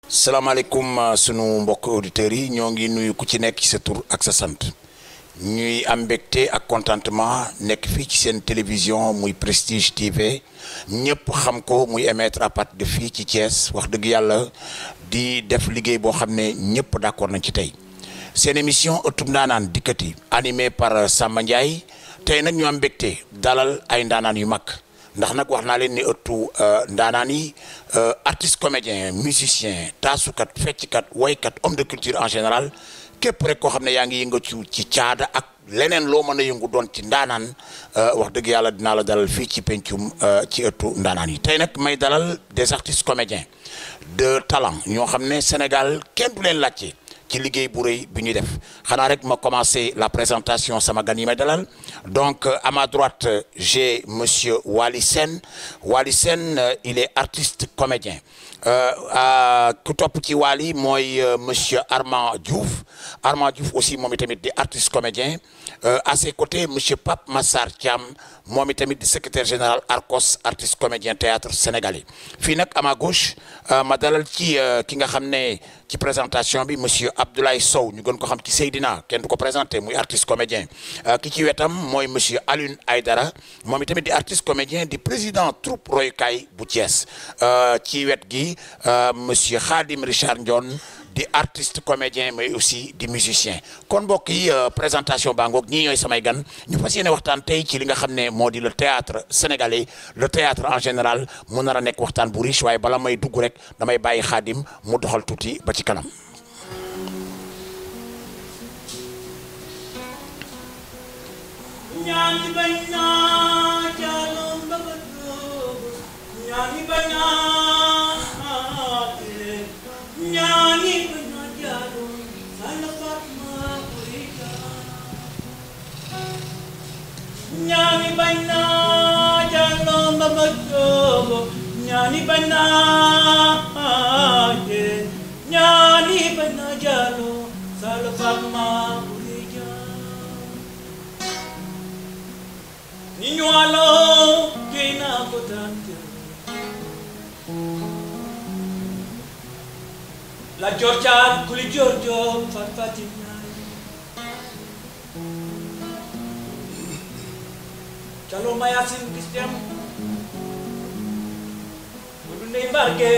salaamaaleykum sunu mbokk auditeurs yi ñoo ngi nuyu ku ci nekk ci sa tur ak sa sant ñuy am mbégte ak contentement nekk fii ci seen télévision muy Prestige TV ñëpp xam ko muy émettre à partir de fii ci Thiès wax dëgg yàlla di def liggéey boo xam ne ñëpp d'accord nañ ci tey seen émission ëttub ndaanaan dikkati animé par Samba Ndiaye tey nag ñu am mbégte dalal ay ndaanaan yu mag ndax nag wax naa leen ni ëttu ndaanaan yi artiste comédien musicien taasukat fecckat woykat homme de culture en général képp rek koo xam ne yaa ngi yëngatu ci caada ak leneen loo mën a yëngu doon ci ndaanaan wax dëgg yàlla dinaa la dalal fii ci pencum ci ëttu ndaanaan yi tey nag may dalal des artistes comédiens de talent ñoo xam ne Sénégal kenn du leen laajte ci liggéey bu rëy bi ñuy def xanaa rek ma commencé la présentation sama gan yi may dalal donc à ma droite j'ai monsieur Wally Sène il est artiste comédien ku topp ci Wally mooy monsieur Armand Diouf aussi moom itamit di artiste comédien à ses côtés monsieur Pape Massar Thiam moom itamit di secrétaire général Arcos artiste comédien théâtre sénégalais fii nag à ma gauche ma dalal ci ki nga xam ne ci présentation bi monsieur Abdoulaye Sow ñu gën ko xam ci Seydina kenn du ko présenté muy artiste comédien ki ci wetam mooy monsieur Alioune Aydara moom itamit di artiste comédien di président troupe royukaay bu Thiès ci wet gi monsieur Khadim Richard Ndione di artiste comédien mais aussi di musicien kon mbokk yi présentation baa ngoog ñii ñooy samay gan ñu fas yéene waxtaan tey ci li nga xam ne moo di le théâtre sénégalais le théâtre en général mu nar a nekk waxtaan bu riche waaye bala may dugg rek damay bàyyi Khadim mu doxal tuuti ba ci kanam. Nyani bana jalo mamadogo nyani bana ye nyani bana jalo salfatma urija ninyalo kina kotante la Georgia kuli Giorgio fatfatina Chalo mayasin Christian Mudunde barke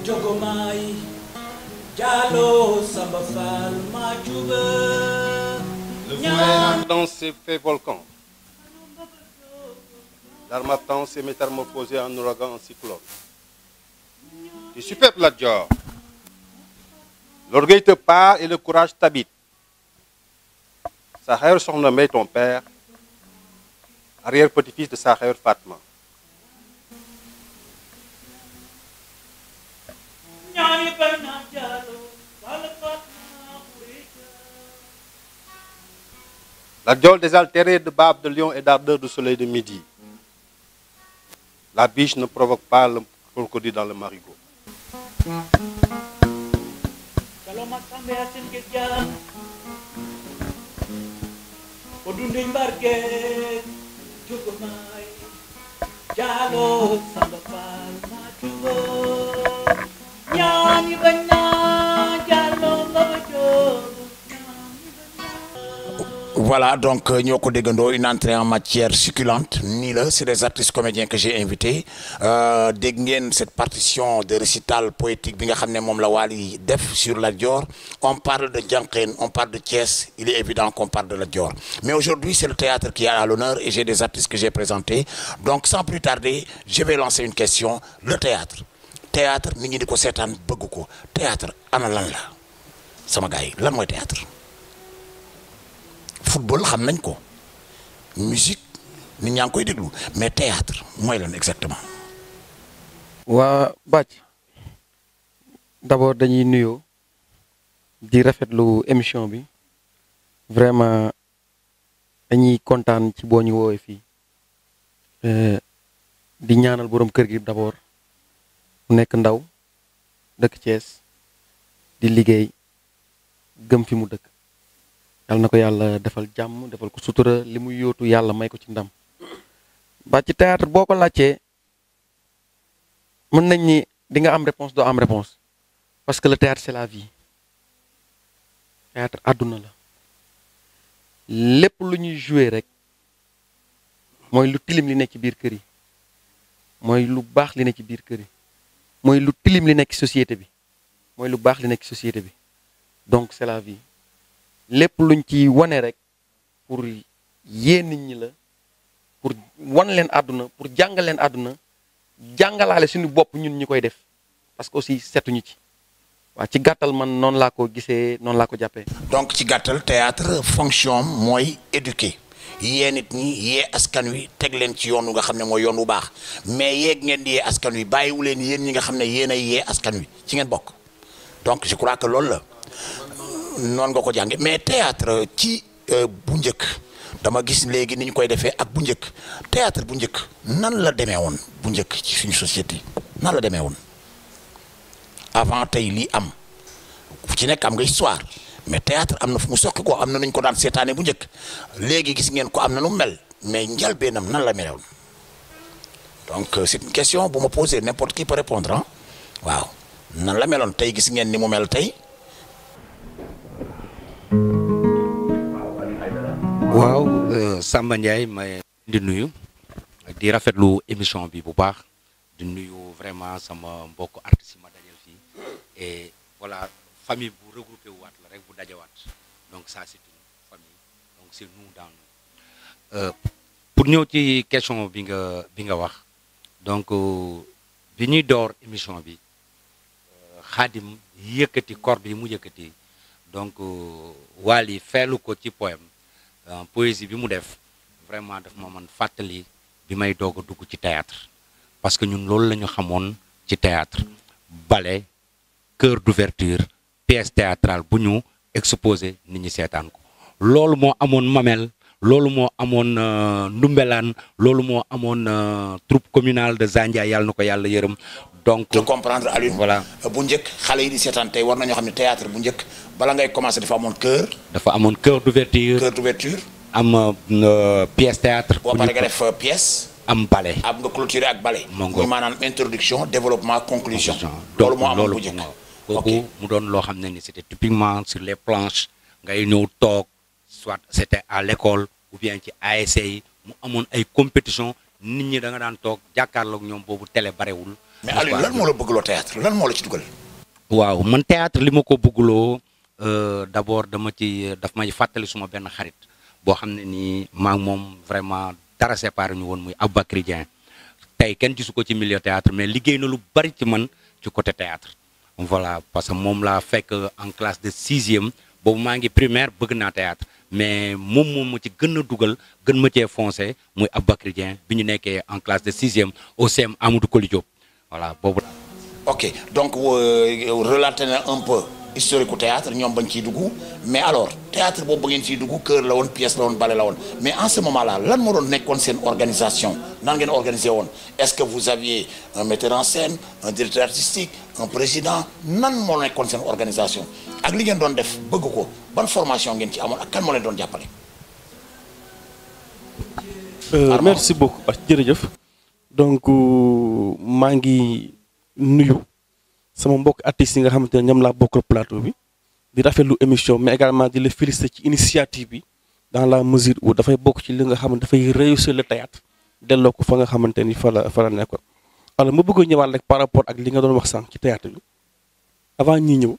Jogomai Jalo Sambafal Majuba Le Fouet s'est fait volcan. L'Harmattan s'est métamorphosé en ouragan, en cyclone. Tu superbe Lat Dior. L'orgueil te part et le courage t'habite. Saher surnommé ton père, arrière-petit-fils de Saher Fatma. La Dior désaltérée de bave de lion et d'ardeur du soleil de midi. La biche ne provoque pas le crocodile dans le marigot. Voilà, donc ñoo ko déggandoo une entrée en matière succulente nii la c'est des artistes comédiens que j'ai invités dégg ngeen cette partition de récital poétique bi nga xam ne moom la Wally def sur Lat Dior. On parle de Diankhène, on parle de Thiès, il est évident qu'on parle de Lat Dior. Mais aujourd'hui c'est le théâtre qui est à l'honneur et j'ai des artistes que j'ai présentés. Donc sans plus tarder je vais lancer une question. Le théâtre nit ñi di ko seetaan bëgg ko théâtre ana lan la sama gars yi lan mooy théâtre. Football xam nañ ko musique nit ñaa ngi koy déglu mais théâtre mooy lan exactement. waa Bathie d'abord dañuy nuyoo di rafetlu émission bi vraiment dañuy kontaan ci boo ñu woowee fii di ñaanal borom kër gi d'abord mu nekk ndaw dëkk Thiès di liggéey gëm fi mu dëkk. yàlla na ko yàlla defal jàmm defal ko sutura li muy yóotu yàlla may ko ci ndam ba ci théâtre boo ko laajtee mën nañ ni di nga am réponse doo am réponse parce que le théâtre c'est la vie théâtre àdduna la lépp lu ñuy jouer rek mooy lu tilim li nekk ci biir kër yi mooy lu baax li nekk ci biir kër yi mooy lu tilim li nekk ci société bi mooy lu baax li nekk ci société bi donc c'est la vie lépp luñ ci wane rek pour yee nit ñi la pour wan leen àdduna pour jàngal leen àdduna jàngalaale suñu bopp ñun ñi koy def parce que aussi setuñu ci waaw ci gàttal man noonu laa ko gisee noonu laa ko jàppee. donc ci gàttal théâtre fonction mooy éduquer yee nit ñi yee askan wi teg leen ci yoon wi nga xam ne mooy yoon wu baax mais yeeg ngeen di yee askan wi bàyyiwu leen yéen ñi nga xam ne yéen ay yee askan wi ci ngeen bokk donc je crois que loolu la noonu nga ko jànge mais théâtre ci bu njëkk dama gis léegi ni ñu koy defee ak bu njëkk théâtre bu njëkk nan la demee woon bu njëkk ci suñu société nan la demee woon avant tey lii am fu ci nekk am nga histoire mais théâtre am na fu mu soqi ko am na nuñ ko daan seetaane bu njëkk léegi gis ngeen ko am na nu mel mais njalbeenam nan la meloon donc c'est une question bu ma posé n'importe qui peut répondre ah waaw nan la meloon tey gis ngeen ni mu mel tey. waaw Samba Ndiaye ma di nuyu di rafetlu émission bi bu baax di nuyu vraiment sama mbokk artistes yi ma dajal fii et voilà famille bu regroupé waat la rek bu dajawaat donc ça c'est une famille donc c'est nous dans nous pour ñëw ci question bi nga wax donc bi ñuy door émission bi Khadim yëkkati corde yi mu yëkkati donc Wally feelu ko ci poème poésie bi mu def vraiment daf ma mën fàttali bi may doog a dugg ci théâtre parce que ñun loolu la ñu xamoon ci théâtre ballet chœur d'ouverture pièce théâtrale bu ñu exposé nit ñi seetaan ko loolu moo amoon Mamel loolu moo amoon Ndumbelaan loolu moo amoon troupe communale de Zandia yàlla na ko yàlla yërëm donc de comprendre Alioune voilà bu njëkk xale yi di seetaan tey war nañoo xam ne théâtre bu njëkk bala ngay commencer dafa amoon chœur d'ouverture am pièce théâtre boo paree nga def pièce am ballet am nga clôturer ak ballet muy maanaam introduction développement conclusion loolu moo amoon bu njëkk kooku mu doon loo xam ne ni c'était typiquement sur les planches ngay ñëw toog soit c'était à l'école ou bien ci ASC yi mu amoon ay compétition nit ñi da nga daan toog jàkkaarloog ñoom boobu télé barewul mais Aliou lan moo la bëggloo théâtre lan moo la ci dugal waaw man théâtre li ma ko bëggloo d'abord daf may fàttali suma benn xarit boo xam ne nii maa ngi moom vraiment dara séparé ñu woon muy Aboubacry Dieng tey kenn gisu ko ci milieu théâtre mais liggéey na lu bari ci man ci côté théâtre voilà parce que moom laa fekk en classe de 6e boobu maa ngi primaire bëgg naa théâtre mais moom ma ci gën a dugal gën ma cee foncé muy Aboubacry Dieng bi ñu nekkee en classe de 6e au CM Amadou Koli Diop voilà boobu. ok donc relaté na un peu historique u théâtre ñoom bañ ciy dugg mais alors théâtre boobu ba ngeen ciy dugg chœur la woon pièce la woon ballet la woon mais en ce moment là lan moo doon nekkoon seen organisation nan ngeen organisé woon est-ce que vous aviez un metteur en scène un directeur artistique un président nan moo nekkoon seen organisation ak li ngeen doon def bëgg ko ban formation ngeen ci amoon ak kan moo leen doon jàppale. merci beaucoup jërëjëf donc maa ngi nuyu sama mbokk artistes yi nga xamante ne ñoom laa bokkal plateau bi di rafetlu émission mais également di la féliciter ci initiative bi dans la mesure où dafay bokk ci li nga xam ne dafay réussir le théâtre delloo ko fa nga xamante ni fa la nekkoon. alors ma bëgg a ñëwaat rek par rapport ak li nga doon wax sànq ci théâtre bi avant ñi ñëw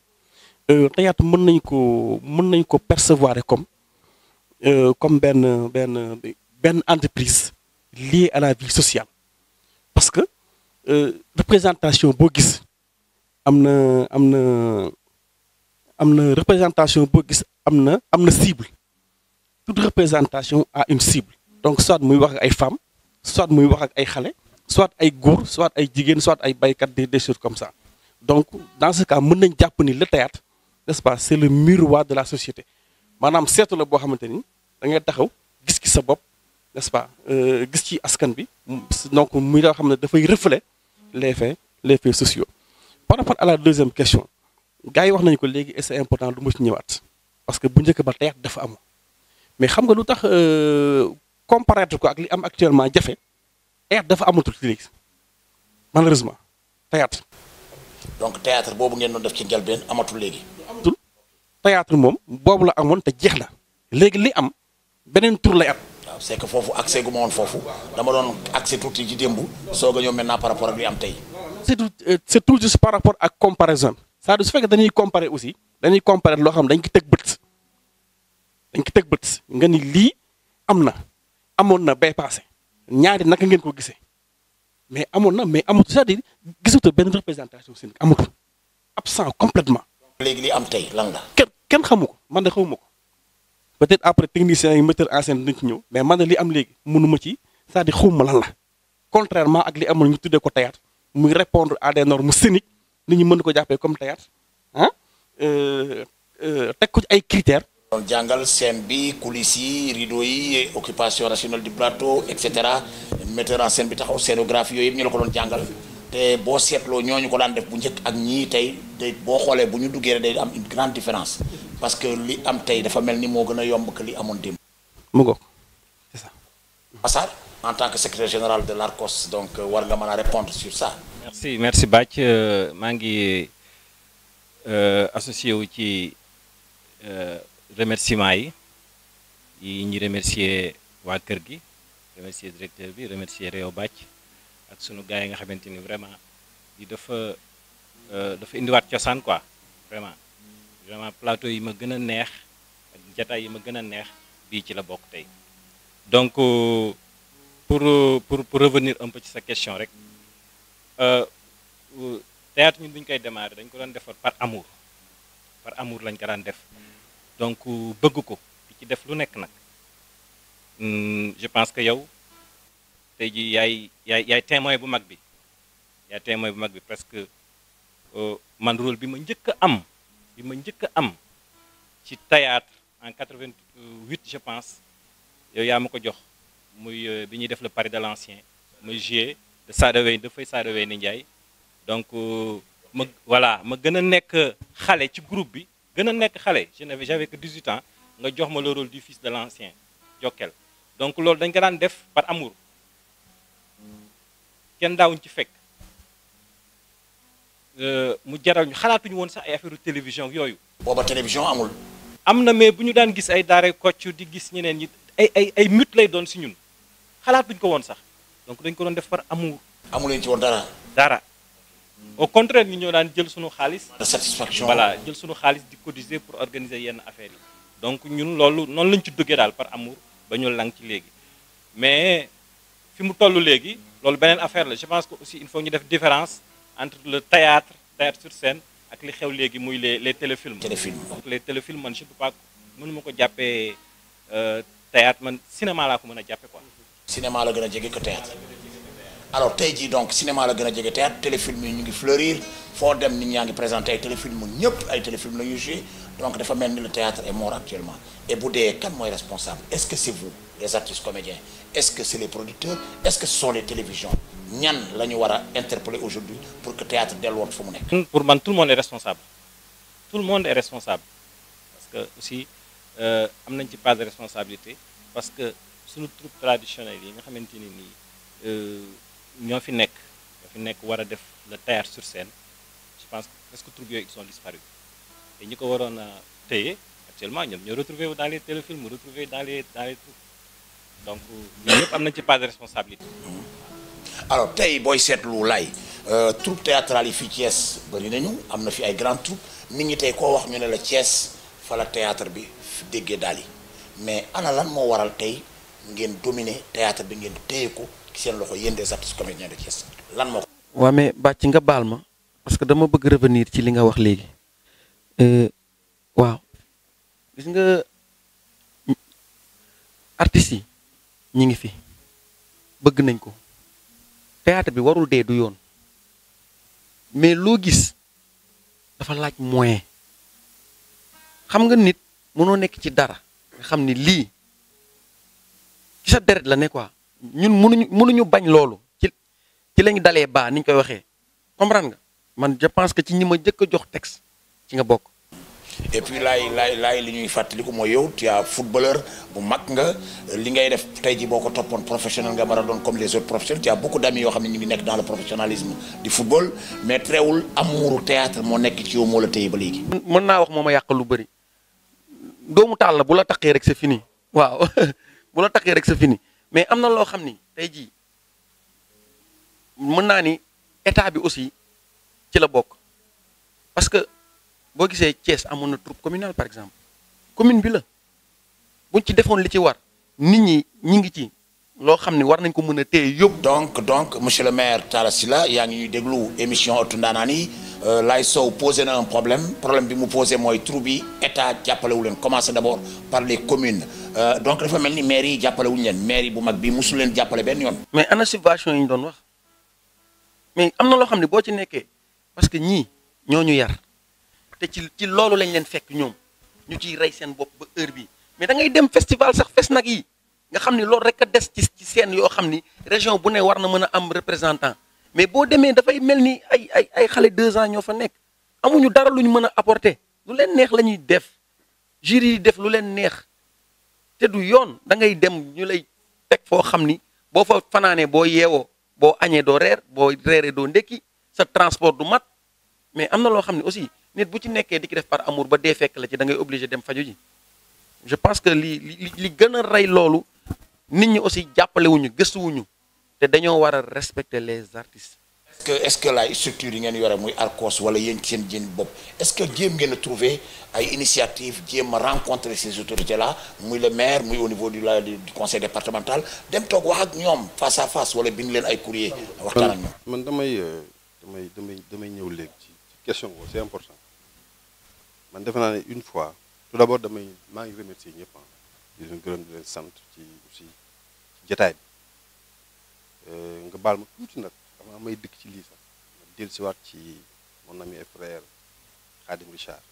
théâtre mën nañ ko percevoir comme benn entreprise liée à la vie sociale parce que représentation boo gis am na représentation boo gis am na cible toute représentation a une cible donc soit muy wax ak ay femmes soit muy wax ak ay xale soit ay góor soit ay jigéen soit ay baykat des choses comme ça donc dans ce cas mën nañ jàpp ni le théâtre n'est-ce pas c'est le miroir de la société maanaam seetu la boo xamante ni da ngay taxaw gis ci sa bopp n'est-ce pas gis ci askan bi donc muy loo xam ne dafay refléter les faits sociaux. Par rapport à la deuxième question gars yi wax nañu ko léegi et c'est important du ma ci ñëwaat parce que bu njëkk ba théâtre dafa amoon mais xam nga lu tax comparaître ko ak li am actuellement jafe théâtre dafa amatul léegi malheureusement théâtre donc théâtre boobu ngeen doon def ci njëlbeen amatul léegi. amatul théâtre moom boobu la amoon te jeex na léegi li am beneen tur lay am. waaw c'est que foofu accès gu ma woon foofu dama doon accès tuuti ci démb soog a ñëw maintenant par rapport ak li am tey. c'est tout juste par rapport ak comparaison c'est-à-dire su fekkee dañuy comparer aussi dañuy comparer loo xam dañ ko teg bët nga ni lii am na amoon na bay passé ñaari naka ngeen ko gisee mais amoon na mais amatu c'est-à-dire gisatu benn représentation seen amatu absent complètement. léegi li am tey lan la. kenn xamu ko man de xawuma ko peut-être après techniciens yi metteur en scène dañ ci ñëw mais man de li am léegi mënuma ci c'est-à-dire xawma lan la contrairement ak li amoon ñu tuddee ko théâtre muy répondre à des normes scéniques nit ñi mën ko jàppee comme théâtre ah teg ko ci ay critères. doon jàngal scène bi coulisses yi rideau yi occupation rationnelle du plateau et cetera metteur en scène bi taxaw scénographie yooyu yëpp ñu la ko doon jàngal te boo seetloo ñooñu ko daan def bu njëkk ak ñii tey day boo xoolee bu ñu duggee day am une grande différence parce que li am tey dafa mel ni moo gën a yomb que li amoon démb. mu ngoog c'est ça. Massar en tant que secrétaire général de l'ARCOS donc war nga mën a répondre sur ça. merci Bac maa ngi associé wu ci remerciement yi ñi remercier waa kër gi remercier directeur bi remercier Réew Bac ak sunu gars yi nga xamante ni vraiment di dafa indiwaat cosaan quoi vraiment plateau yi ma gën a neex ak jataay yi ma gën a neex bii ci la bokk tey donc pour revenir un peu ci sa question rek théâtre ñun bu ñu koy démarrer dañ ko doon defar par amour lañ ko daan def donc bëgg ko di ci def lu nekk nag je pense que yow tey ji yaay témoin bu mag bi parce que man rôle bi ma njëkk a am ci théâtre en 88 je pense yow yaa ma ko jox muy bi ñuy def le Paris de l'Ancien muy joué de Sadaway dafay Sadaway ni Ndiaye donc ma gën a nekk xale ci groupe bi gën a nekk xale j'avais que 18 ans nga jox ma le rôle du fils de l'Ancien Jokkel donc loolu dañ ko daan def par amour kenn daawuñ ci fekk mu jaral ñu xalaatuñu woon sax ay affaire télévision yooyu. booba télévision amul. am na mais bu ñu daan gis ay daare kocc di gis ñeneen ñi ay mute lay doon si ñun xalaatuñ ko woon sax donc dañ ko doon def par amour. amuleen ci woon dara. au contraire ñu ñoo daan jël suñu xaalis. de satisfaction voilà jël suñu xaalis di cotiser pour organiser yenn affaires yi donc ñun loolu noonu lañ ci duggee daal par amour ba ñu lang ci léegi mais fi mu toll léegi loolu beneen affaire la je pense que aussi il faut ñu def différence entre le théâtre sur scène ak li xew léegi muy les téléfilms. donc les téléfilms man je peux pas mënuma ko jàppee théâtre man cinéma laa ko mën a jàppe quoi. cinéma la gën a jege que théâtre alors tey jii donc cinéma la gën a jege théâtre téléfilm yi ñu ngi fleurir foo dem nit ñaa ngi présenté ay téléfilm ñëpp ay téléfilm la ñuy joué donc dafa mel ni le théâtre est mort actuellement et bu dee kan mooy responsable est-ce que c'est vous les artistes comédiens est-ce que c'est les producteurs est-ce que ce sont les télévisions ñan la ñu war a interpeller aujourd'hui pour que théâtre delluwoon fu mu nekk. pour man tout le monde est responsable parce que aussi am nañ ci part de responsabilité parce que suñu troupe traditionnelle yi nga xamante ni nii ñoo fi nekk war a def le théâtre sur scène je pense que presque troupe yooyu ils sont disparus te ñi ko waroon a téye actuellement ñoom ñoo retrouvé dans les téléfilms retrouvé dans les troupes donc ñoom ñëpp am nañ ci part de responsabilité. alors tey booy seetlu lay troupe théâtrale yi fii Thiès bëri nañu am na fi ay grandes troupes nit ñi tey koo wax ñu ne la Thiès fa la théâtre bi déggee daal yi mais ana lan moo waral tey ngeen dominer théâtre bi ngeen téye ko ci seen loxo yéen des artistes comédiens de Thiès lan moo ko. waaw mais bàcc nga baal ma parce que dama bëgg revenir ci li nga wax léegi waaw gis nga artistes yi ñi ngi fi bëgg nañ ko théâtre bi warul dee du yoon mais loo gis dafa laaj moyen xam nga nit mënoo nekk ci dara nga xam ni lii ci sa deret la ne quoi ñun mënuñu bañ loolu ci lañu dalee baa ni ñu koy waxee comprendre nga man je pense que ci ñi ma njëkk a jox texte ci nga bokk. et puis laay li ñuy fàttaliku mooy yow tu es footballeur bu mag nga li ngay def tey ji boo ko toppoon professionnel nga mën a doon comme les autres professionnels tu as beaucoup d'amis yoo xam ne ñu ngi nekk dans le professionnalisme du football mais teewul amouru théâtre moo nekk ci yow moo la téye ba léegi. mën naa wax moo ma yàq lu bëri doomu taal la bu la taqee rek c'est fini waaw bu la taqee rek c'est fini mais am na loo xam ni tey jii mën naa ni état bi aussi ci la bokk parce que boo gisee Thiès amoon na troupe communale par exemple commune bi la buñ ci defoon li ci war nit ñi ngi ci loo xam ne war nañ ko mën a téye yóbbu. donc monsieur le maire Talla Sylla yaa ngi ñuy déglu émission Ëttu Ndaanaan yi Laye Sow posé na un problème bi mu posé mooy troupe bi état jàppalewu leen commencé d'abord par les communes donc dafa mel ni maire yi jàppalewuñu leen maire yi bu mag bi mosul leen jàppale benn yoon. mais ana subvention yi ñu doon wax mais am na loo xam ne boo ci nekkee parce que ñii ñoo ñu yar te ci loolu lañ leen fekk ñoom ñu ciy rey seen bopp ba heure bi mais da ngay dem festival sax fes nag yi nga xam ni loolu rek a des ci seen yoo xam ni région bu ne war na mën a am représentant mais boo demee dafay mel ni ay xale 2 ans ñoo fa nekk amuñu dara lu ñu mën a apporter lu leen neex la ñuy def jury yi def lu leen neex te du yoon da ngay dem ñu lay teg foo xam ni boo fa fanaanee boo yeewoo boo añee doo reer boo reeree doo ndekki sa transport du mat mais am na loo xam ne aussi nit bu ci nekkee di ki def par amour ba dee fekk la ci da ngay obligé dem faju ji je pense que li gën a rey loolu nit ñi aussi jàppalewuñu gëstuwuñu te dañoo war a respecter les artistes. est-ce que la structure yi ngeen yore muy Arcos wala yéen ci seen jën bopp est-ce que jéem ngeen a trouver ay initiative jéem a rencontrer ces autorités là muy le maire muy au niveau du conseil départemental dem toog wax ak ñoom face à face wala bind leen ay courrier waxtaan ak ñoom. man damay ñëw léegi ci question boobu c'est important man defe naa ne une fois tout d'abord maa ngi remercier ñëpp di leen gërëm di leen sant ci aussi jotaay bi nga baal ma tuuti nag dama may dëkk ci lii sax ma dellusiwaat ci mon ami et frère Khadim Richard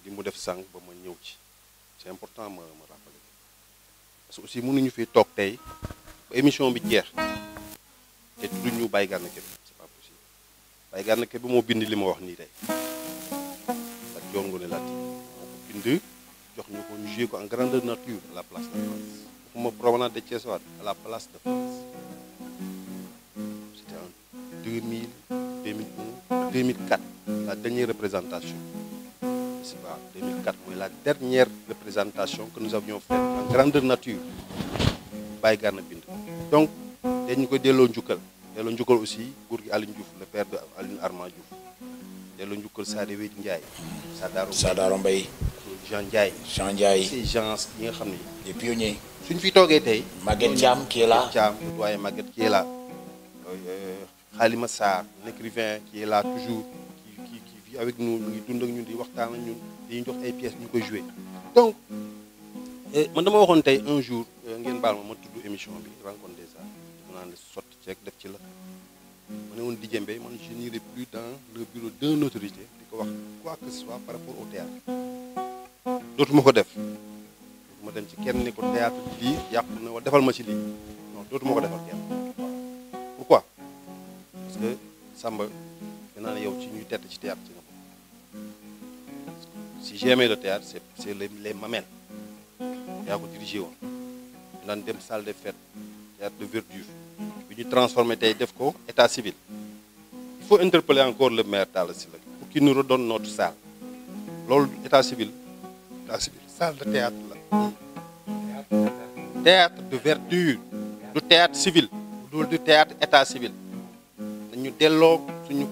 li mu def sànq ba ma ñëw ci c'est important ma rappeler parce que aussi mënuñu fi toog tey ba émission bi jeex te tudduñu Baye Gana Kebe c'est pas possible Baye Gana Kebe moo bind li ma wax nii tey ak John Ngoné Latyr moo ko bind jox ñu ko ñu joué ko en grandeur nature à la place de France waxuma promenade de Thiès Ouad à la place de France c'était en 2000 2001 2004 la dernière représentation c'est pas 2004 mooy la dernière représentation que nous avions faite en grandeur nature Baye Gana bind donc dañu koy delloo njukkal aussi góor gi Alioune Diouf le père de Alioune Armand Diouf delloo njukkal Sadé Wédi Ndiaye Sadaro Mbaye Jean Ndiaye ces gens yi nga xam ne les pionniers suñ fi toogee tey Maguette Thiam qui est là le doyen Maguette qui est là Khalima Sarr l'écrivain qui est là toujours qui vit avec nous ñu ngi dund ak ñun di waxtaan ak ñun dañuy jox ay pièces ñu koy jouer donc man dama waxoon tey un jour ngeen baal ma tudd émission bi rencontre des arts dama naan la sotti ceeg def ci la ma ne woon Didier Mbaye man je n'irai plus dans le bureau d'une autorité di ko wax quoi que ce soit par rapport au théâtre dootuma ko def dootuma dem ci kenn ni ko théâtre lii yàqu na wala defal ma ci lii non dootuma ko defal kenn pourquoi parce que Samba dinaa ne yow ci ñuy tedd ci théâtre ci nga bokk si j'aimais le théâtre c'est les mamelles yaa ko dirigé woon daan dem salle de fête théâtre de verdure bi ñu transformé tey def ko état civil il faut interpeller encore le maire Talla Sylla pour qu'il nous redonne notre salle loolu état civil salle de théâtre la théâtre de verdure du théâtre civil loolu du théâtre état civil dañu delloo suñu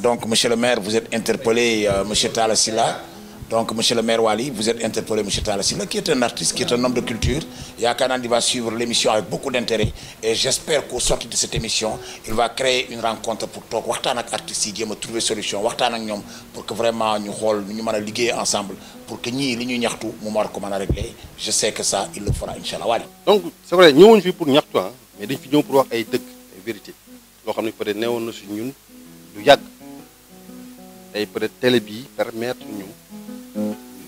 donc monsieur le maire vous êtes interpellé monsieur Talla Sylla donc monsieur le maire Wali vous êtes interpellé monsieur Talla Sylla qui est un artiste qui est un homme de culture yaakaar naa il va suivre l'émission avec beaucoup d'intérêt et j'espère qu'au sortir de cette émission il va créer une rencontre pour toog waxtaan ak artistes yi jéem a trouver solution waxtaan ak ñoom pour que vraiment ñu xool ñu mën a liggéey ensemble pour que ñii li ñuy ñaxtu mu war ko mën a régler je sais que ça il le fera inchallah Wali. donc c'est vrai ñëwuñ fi pour ñaxtu mais dañ fi ñëw pour wax ay dëgg ay vérité loo xam ne peut-être newoon na si ñun lu yàgg tey peut-être télé bi permettre ñu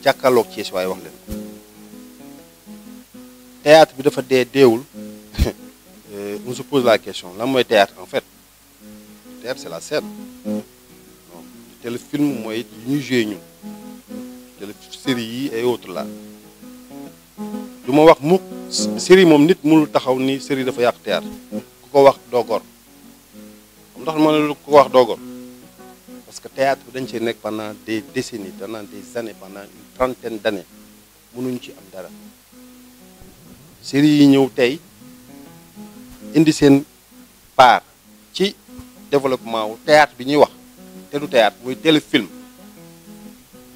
jàkkaarloog Thiès waaye wax leen théâtre bi dafa deewul on se pose la question lan mooy théâtre en fait théâtre c'est la scène non téléfilm mooy yi ñuy joué ñun série yi et autres là du ma wax mukk série moom nit mënul taxaw ni série dafa yàq théâtre ku ko wax doo gor xam ndax ma ne lu ku ko wax doo gor parce que théâtre bi dañ cee nekk pendant des décennies pendant des années pendant une trentaine d'années mënuñu ci am dara série yi ñëw tey indi seen part ci développement wu théâtre bi ñuy wax te du théâtre muy téléfilm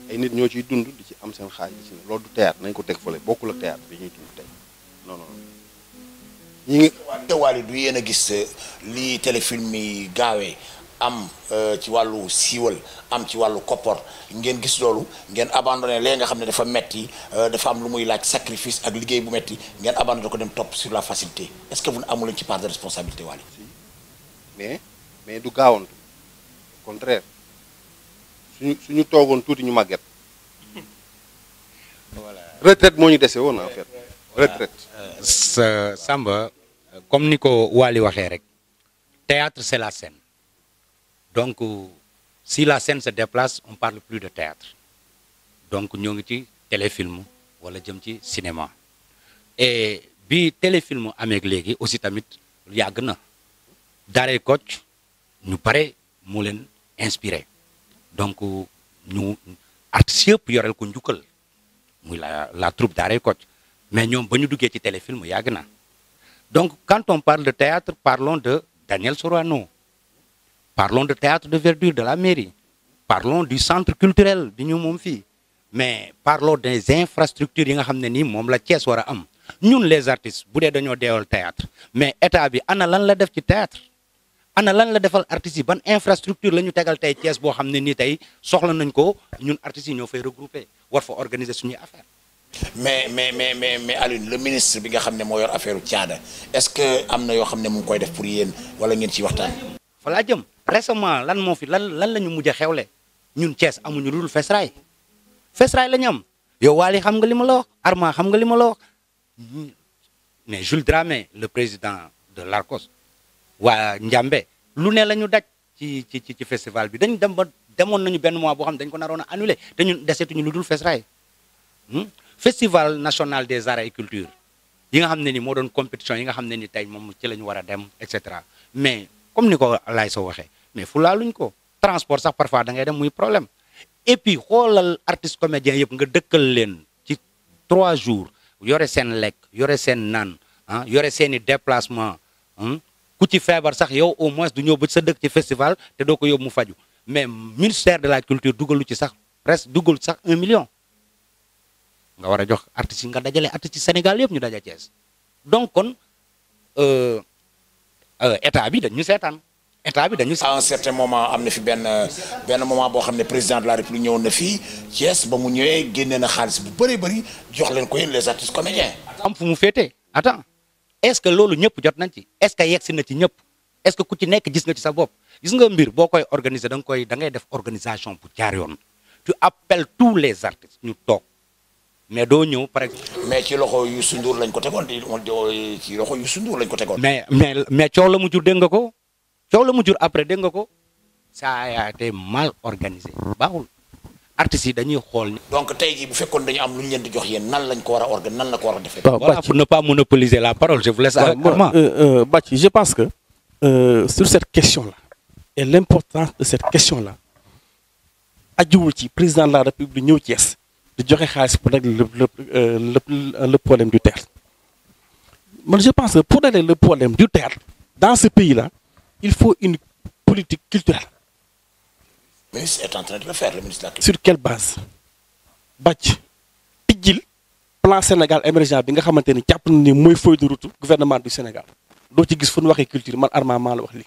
ay nit ñoo ciy dund di ci am seen xaalis ci ne loolu du théâtre nañ ko teg fële bokkul ak théâtre bi ñuy dund tey non non ñi ngi teewaale du yéen a gis lii téléfilm yi gaawee am ci wàllu siiwal am ci wàllu koppor ngeen gis loolu ngeen abandonné léegi nga xam ne dafa metti dafa am lu muy laaj sacrifice ak liggéey bu metti ngeen abandonné ko dem topp sur la facilité est-ce que vous amu leen ci part de responsabilité Wally mais du gaawantu au contraire suñu toogoon tuuti ñu màgget voilà retraite moo ñu dese woon en fait retraite Samba comme ni ko Wally waxee rek théâtre c'est la scène donc si la scène se déplace on parle plus de théâtre donc ñoo ngi ci téléfilm wala jëm ci cinéma et bi téléfilm amee léegi aussi tamit yàgg na Daaray Kocc ñu bare moo leen inspiré donc ñu artistes yëpp yoreel ko njukkal muy la troupe Daaray Kocc mais ñoom ba ñu duggee ci téléfilm yàgg na donc quand on parle de théâtre parlons de Daniel Sorano parlons de théâtre de verdure de la mairie parlons du centre culturel bi ñu moom fii mais parlons des infrastructures yi nga xam ne nii moom la Thiès war a am ñun les artistes bu dee dañoo deewal théâtre mais état bi ana lan la def ci théâtre ana lan la defal artistes yi ban infrastructure la ñu tegal tey Thiès boo xam ne nii tey soxla nañ ko ñun artistes yi ñoo fay regrouper war fa organiser suñuy affaire mais Alioune le ministre bi nga xam ne moo yor affaire caada est-ce que am na yoo xam ne mu ngi koy def pour yéen wala ngeen ciy waxtaan. fa laa jëm récemment lan moo fi lan la ñu mujj a xewle ñun Thiès amuñu lu dul fesraay la ñu am yow Wally xam nga li ma la wax Arma xam nga li ma la wax mais Jules Dramé le président de l'ARCOS waa Njambe lu ne la ñu daj ci festival bi dañ dem ba demoon nañu benn mois boo xam ne dañ ko naroon a annulé te ñun desetuñu lu dul fesraay festival national des arts et culture yi nga xam ne ni moo doon compétition yi nga xam ne ni tey moom ci la ñu war a dem et cetera mais comme ni ko laay soo waxee mais fu laaluñ ko transport sax parfois da ngay dem muy problème et puis xoolal artiste comédien yëpp nga dëkkal leen ci 3 jours yore seen lekk yore seen naan yore seen i déplacement ku ci feebar sax yow au moins du ñëw ba sa dëkk ci festival te doo ko yóbbu mu faju mais ministère de la culture dugalu ci sax presque dugal sax 1 million nga war a jox artistes yi nga dajale artistes yi Sénégal yëpp ñu daja Thiès donc kon état bi dañu seetaan état bi dañu. à un certain moment am na fi benn moment boo xam ne président de la république ñëwoon na fii Thiès ba mu ñëwee génnee na xaalis bu bëree bëri jox leen ko yéen les artistes comédiens. am fu mu féetee attends est-ce que loolu ñëpp jot nañ ci est-ce que yegsi na ci ñëpp est-ce que ku ci nekk gis nga ci sa bopp gis nga mbir boo koy organiser da ngay def organisation bu jaar yoon tu appelles tous les artistes ñu toog. mais doo ñëw par exemple. mais ci loxo Youssou Ndour lañ ko tegoon ci loxo Youssou Ndour lañ ko tegoon. mais coow la mu jur dégg nga ko coow la mu jur après dégg nga ko ça a été mal organisé baaxul artistes yi dañuy xool. donc tey jii bu fekkoon dañu am lu ñu leen di jox yéen nan lañ ko war a organiser nan la ko war a defee. voilà pour ne pas monopoliser la parole je vous laisse. Bathie je pense que sur cette question là et l'importance de cette question là ajuwul ci président de la République ñëw Thiès. de joxe xaalis pour régler le problème du théâtre man je pense que pour régler le problème du théâtre dans ce pays-là il faut une politique culturelle. Le ministre est en train de le faire, le ministre de la Culture. Sur quelle base Bathie tijjil plan Sénégal émergent bi nga xamante ni jàpp na ni mooy feuille de route gouvernement du Sénégal doo ci gis fu ñu waxee culture man Arma maa la wax lii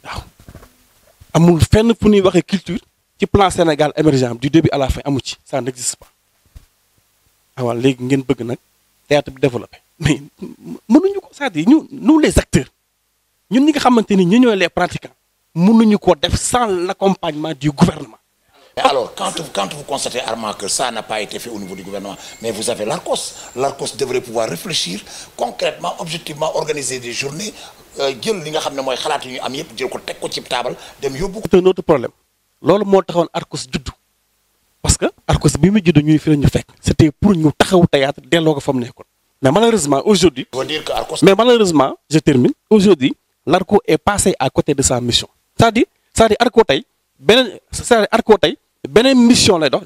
waaw amul fenn fu ñuy waxee culture. ci plan Sénégal émergent du début à la fin amu ci ça n'existe pas waaw léegi ngeen bëgg nag théâtre bi développé mais mënuñu ko c'est-à-dire nous les acteurs ñun ñi nga xamante ni ñu ñooy les pratiquants mënuñu ko def sans l'accompagnement du gouvernement. Mais alors quand vous constatez Arma que ça n'a pas été fait au niveau du gouvernement mais vous avez l'ARCOS devrait pouvoir réfléchir concrètement objectivement organiser des journées jël li nga xam ne mooy xalaat yu ñu am yëpp jël ko teg ko ci table dem yóbbu ko. C'est un autre problème. loolu moo taxoon ARCOS juddu parce que Arcos bi mu judd ñuy fi la ñu fekk c'était pour ñu taxaw théâtre delloo ko fa mu nekkoon mais malheureusement aujourd'hui Il faut dire que Arcos mais malheureusement je termine aujourd'hui l'Arco est passé à côté de sa mission c'est-à-dire Arco tey beneen mission lay dox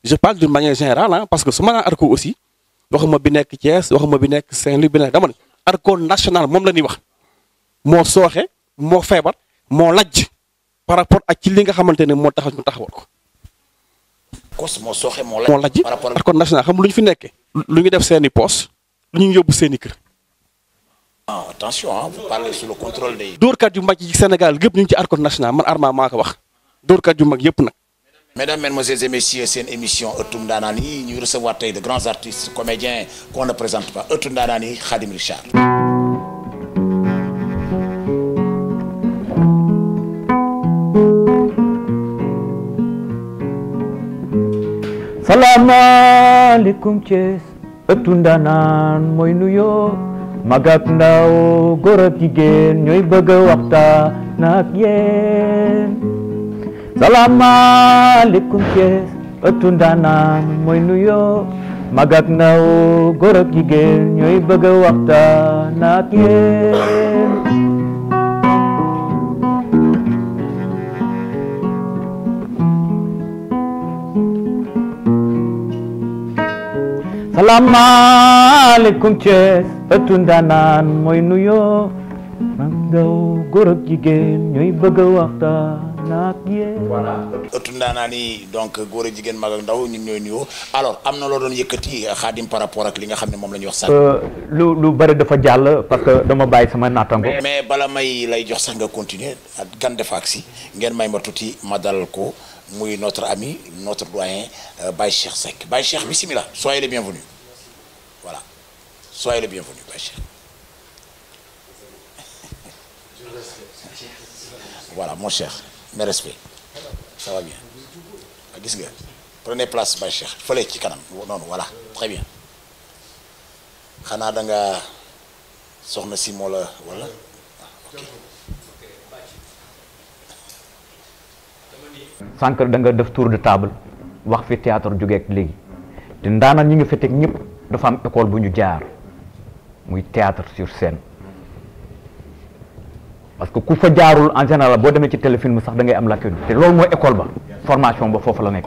je parle d'une manière générale hein, parce que su ma naan Arco aussi waxuma bi nekk Thiès waxuma bi nekk Saint-Louis bi nekk dama ne Arco national moom la ñuy wax moo sooxe moo feebar moo lajj par rapport ak ci li nga xamante ne moo tax ñu taxawal ko. Arcos moo sooxe moo lajj par rapport Arco national xam lu ñu fi nekkee lu ñu def seeni poste lu ñu yóbbu seeni kër. ah attention hein, vous parlez sous le contrôle des. dóorkat yu mag yi ci Sénégal yëpp ñu ngi ci Arco national man Arma maa ko wax dóorkat yu mag yëpp nag. Mesdames, Mesdemoiselles et Messieurs, c'est une émission Ëttu Ndaanaan ñu recevoir tey de grands artistes comédiens qu'on ne présente pas Ëttu Ndaanaan yi Khadim Richard. salaamaaleykum Thiès Ëttu Ndaanaan mooy nuyoo mag ak ndaw góor ak jigéen ñooy bëgg a waxtaan ak yéen salaamaaleykum Thiès Ëttu Ndaanaan mooy nuyoo mag ak ndaw góor ak jigéen ñooy bëgg a waxtaan ak yéen salaamaaleykum Thiès Ëttu Ndaanaan mooy nuyoo mag ndaw góor ak jigéen ñooy bëgg a waxtaan ak yéen. voilà Ëttu Ndaanaan yi donc góor ak jigéen mag ak ndaw ñun ñooy nuyoo alors am na loo doon yëkkati Khadim par rapport ak li nga xam ne moom la ñuy wax sax. lu bari dafa jàll parce que dama bàyyi sama naataango. mais bala may lay jox sax nga continuer ak gan defaak si ngeen may ma tuuti ma dalal ko muy notre ami notre doyen Baye Cheikh Seck Baye Cheikh bismillah soyez le bienvenu voilà soyez le bienvenu Baye Cheikh. voilà mon cher mes respects ça va bien gis nga prenez place Baye Cheikh fële ci kanam noonu voilà très bien xanaa da nga soxna si moo la wala ok. sànq da nga def tour de table wax fi théâtre jógeek léegi te ndaanaan ñi nga fi teg ñëpp dafa am école bu ñu jaar muy théâtre sur scène parce que ku fa jaarul en général boo demee ci téléfilm sax da ngay am lacune te loolu mooy école ba formation ba foofu la nekk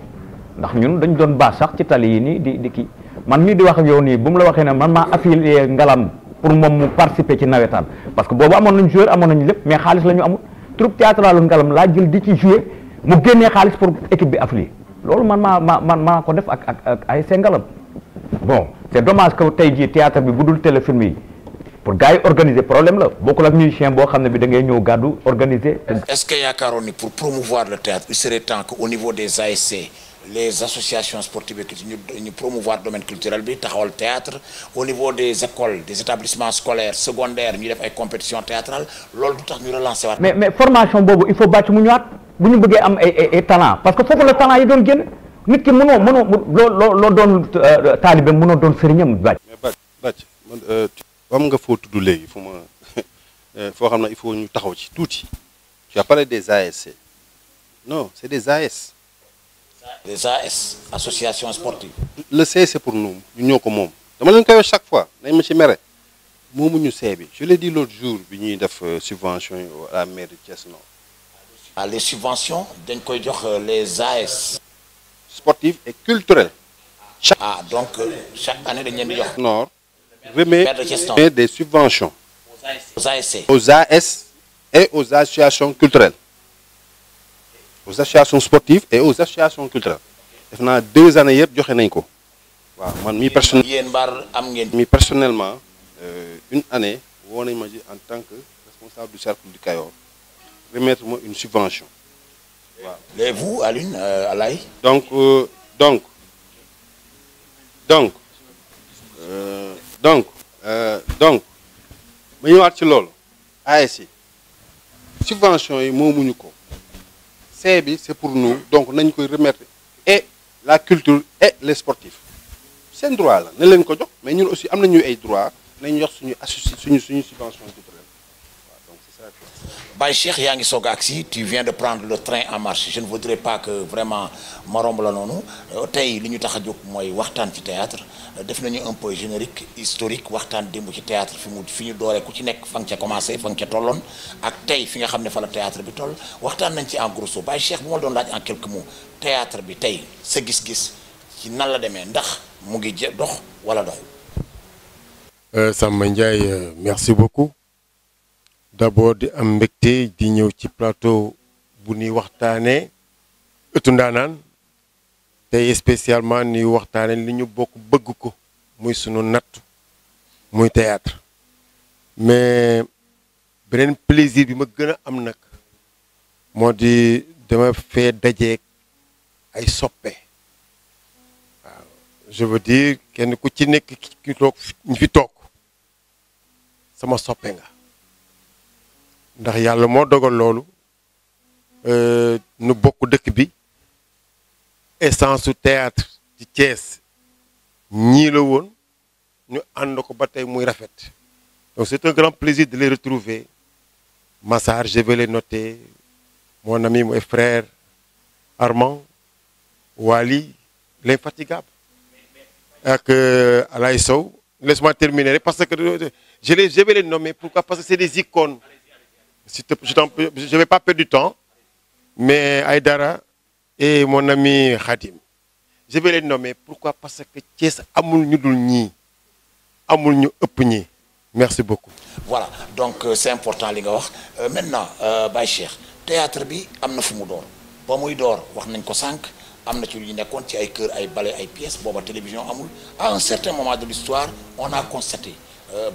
ndax ñun dañ doon baax sax ci tali yi nii di kii man mii di wax ak yow nii bu mu la waxee ne man maa affilié Ngalam pour moom mu participer ci nawetaan parce que boobu amoon nañ joueur amoon nañ lépp mais xaalis la ñu amul troupe théâtrale Ngalam laa jël di ci jouer mu génnee xaalis pour équipe bi affilié loolu man maa ko def ak ay Ngalam bon c'est dommage que tey jii théâtre bi bu dul téléfilm yi pour gars yi organiser problème la bokkul ak musicien boo xam ne bi da ngay ñëw gàddu organiser. est-ce que yaakaaroon ni pour promouvoir le théâtre il serait temps que au niveau des ASC les associations sportives ñu promouvoir domaine culturel bi taxawal théâtre au niveau des écoles des établissements scolaires secondaires ñu def ay compétitions théâtrales loolu du tax ñu relancer waat. mais formation boobu il faut bàcc mu ñëwaat bu ñu bëggee am ay talent parce que foofu la talent yi doon génn nit ki mënoo loo doon taalibe mënoo doon sëriñam bàcc. mais bàcc man am nga foo tudd léegi fu ma foo xam ne il faut ñu taxaw ci tuuti tu as parlé des ASC non c'est des AS. des AS associations sportives. le C c'est pour nous ñu ñoo ko moom dama leen koy wax chaque fois nañ ma ci mere moomuñu C bi je l'ai dit l'autre jour bi ñuy def subvention à la mairie de Thiès Nord. ah les subventions dañ koy jox les AS. sportives et culturelles. ah donc chaque année dañ leen di jox. Nord remet des subventions aux ASC. aux AS et aux associations culturelles. aux associations sportives et aux associations culturelles def naa 2 années yëpp joxe nañ ko waaw man mi yéen mbaar am ngeen. mi personnellement une année woo nañ ma ji en tant que responsable du cercle du Kayor remettre moi une subvention waaw. et vous Alioune Alaye. donc ma ñëwaat ci loolu AS yi subvention yi moomuñu ko C bi c'est pour nous donc nañ koy remettre et la culture et les sportifs seen droit la nañ leen ko jox mais ñun aussi am nañu ay droit nañ jox suñu subvention culturelle waaw donc c'est ça. Baye Cheikh yaa ngi soog a agsi, tu viens de prendre le train en marche. Je ne voudrais pas que vraiment ma romb la noonu tey li ñu tax a jóg mooy waxtaan ci théâtre def nañu un peu générique historique waxtaan démb ci théâtre fi ñu dooree ku ci nekk fa nga ca commencé fa nga ca tolloon ak tey fi nga xam ne fa la théâtre bi toll waxtaan nañ ci en grosso. Baye Cheikh bu ma doon laaj en quelques mots théâtre bi tey sa gis-gis ci nan la demee ndax mu ngi dox wala doxul. Samba Ndiaye merci beaucoup. D'abord di am mbégte di ñëw ci plateau bu ñuy waxtaanee ëttu ndaanaan tey spécialement ñuy waxtaanee li ñu bokk bëgg ko muy sunu natt muy théâtre mais beneen plaisir bi ma gën a am nag moo di dama fee dajeek ay soppe waaw je veux dire kenn ku ci nekk ki toog ñu fi toog sama soppe nga ndax yàlla moo dogal loolu nu bokk dëkk bi essence su théâtre ci Thiès ñii la woon ñu ànd ko ba tey muy rafet donc c'est un grand plaisir de les retrouver Massar je vais les noter mon ami mon frère Armand Wali l'infatigable ak Alaye Sow laisse-moi terminer parce que je vais les nommer pourquoi parce que c'est des icônes. Je ne vais pas perdre du temps, mais Aïdara et mon ami Khadim, je vais les nommer. Pourquoi? Parce que Thiès amul ñu dul ñii amul ñu ëpp ñii. Merci beaucoup. Voilà, donc c'est important li nga wax maintenant Baye Cheikh théâtre bi am na fu mu door ba muy door wax nañ ko sànq am na ci lu ñu nekkoon ci ay kër ay ballet ay pièces booba télévision amul à un certain moment de l'histoire on a constaté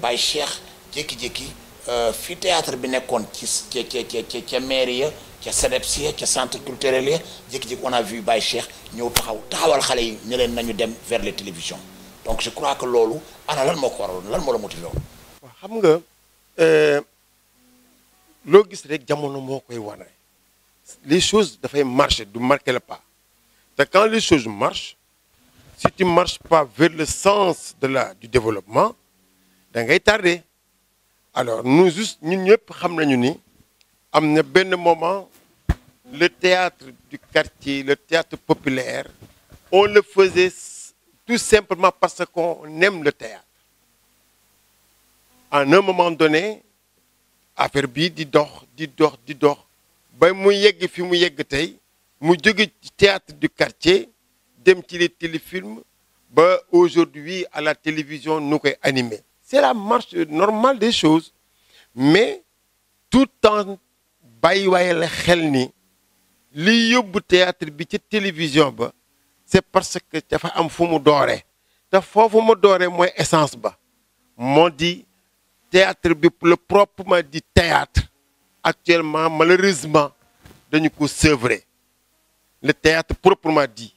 Baye Cheikh jékki-jékki fi théâtre bi nekkoon ca mairie ya ca CEDEPS ya ca centre culturel ya jékki-jékki on a vu Baye Cheikh ñëw taxawal xale yi ne leen nañu dem vers les télévisions donc je crois que loolu ana lan moo ko waraloon lan moo la motivé woon. waaw xam nga loo gis rek jamono moo koy wane les choses dafay marcher du marquer le pas te quand les choses marchent si tu marches pas vers le sens du développement da ngay tardé. Alors nous ñun ñëpp xam nañu ni am na benn moment le théâtre du quartier le théâtre populaire on le faisait tout simplement parce qu'on aime le théâtre à un moment donné affaire bi di dox ba mu yegg fi mu yegg tey mu jóge ci théâtre du quartier dem ci les téléfilms ba aujourd'hui à la télévision nu koy animer. C'est la marche normale des choses mais tout en bàyyiwaay la xel ni li yóbbu théâtre bi ci télévision ba c'est parce que dafa am fu mu dooree te foofu mu dooree mooy essence ba moo di théâtre bi le proprement dit théâtre actuellement malheureusement dañu ko sevrer le théâtre proprement dit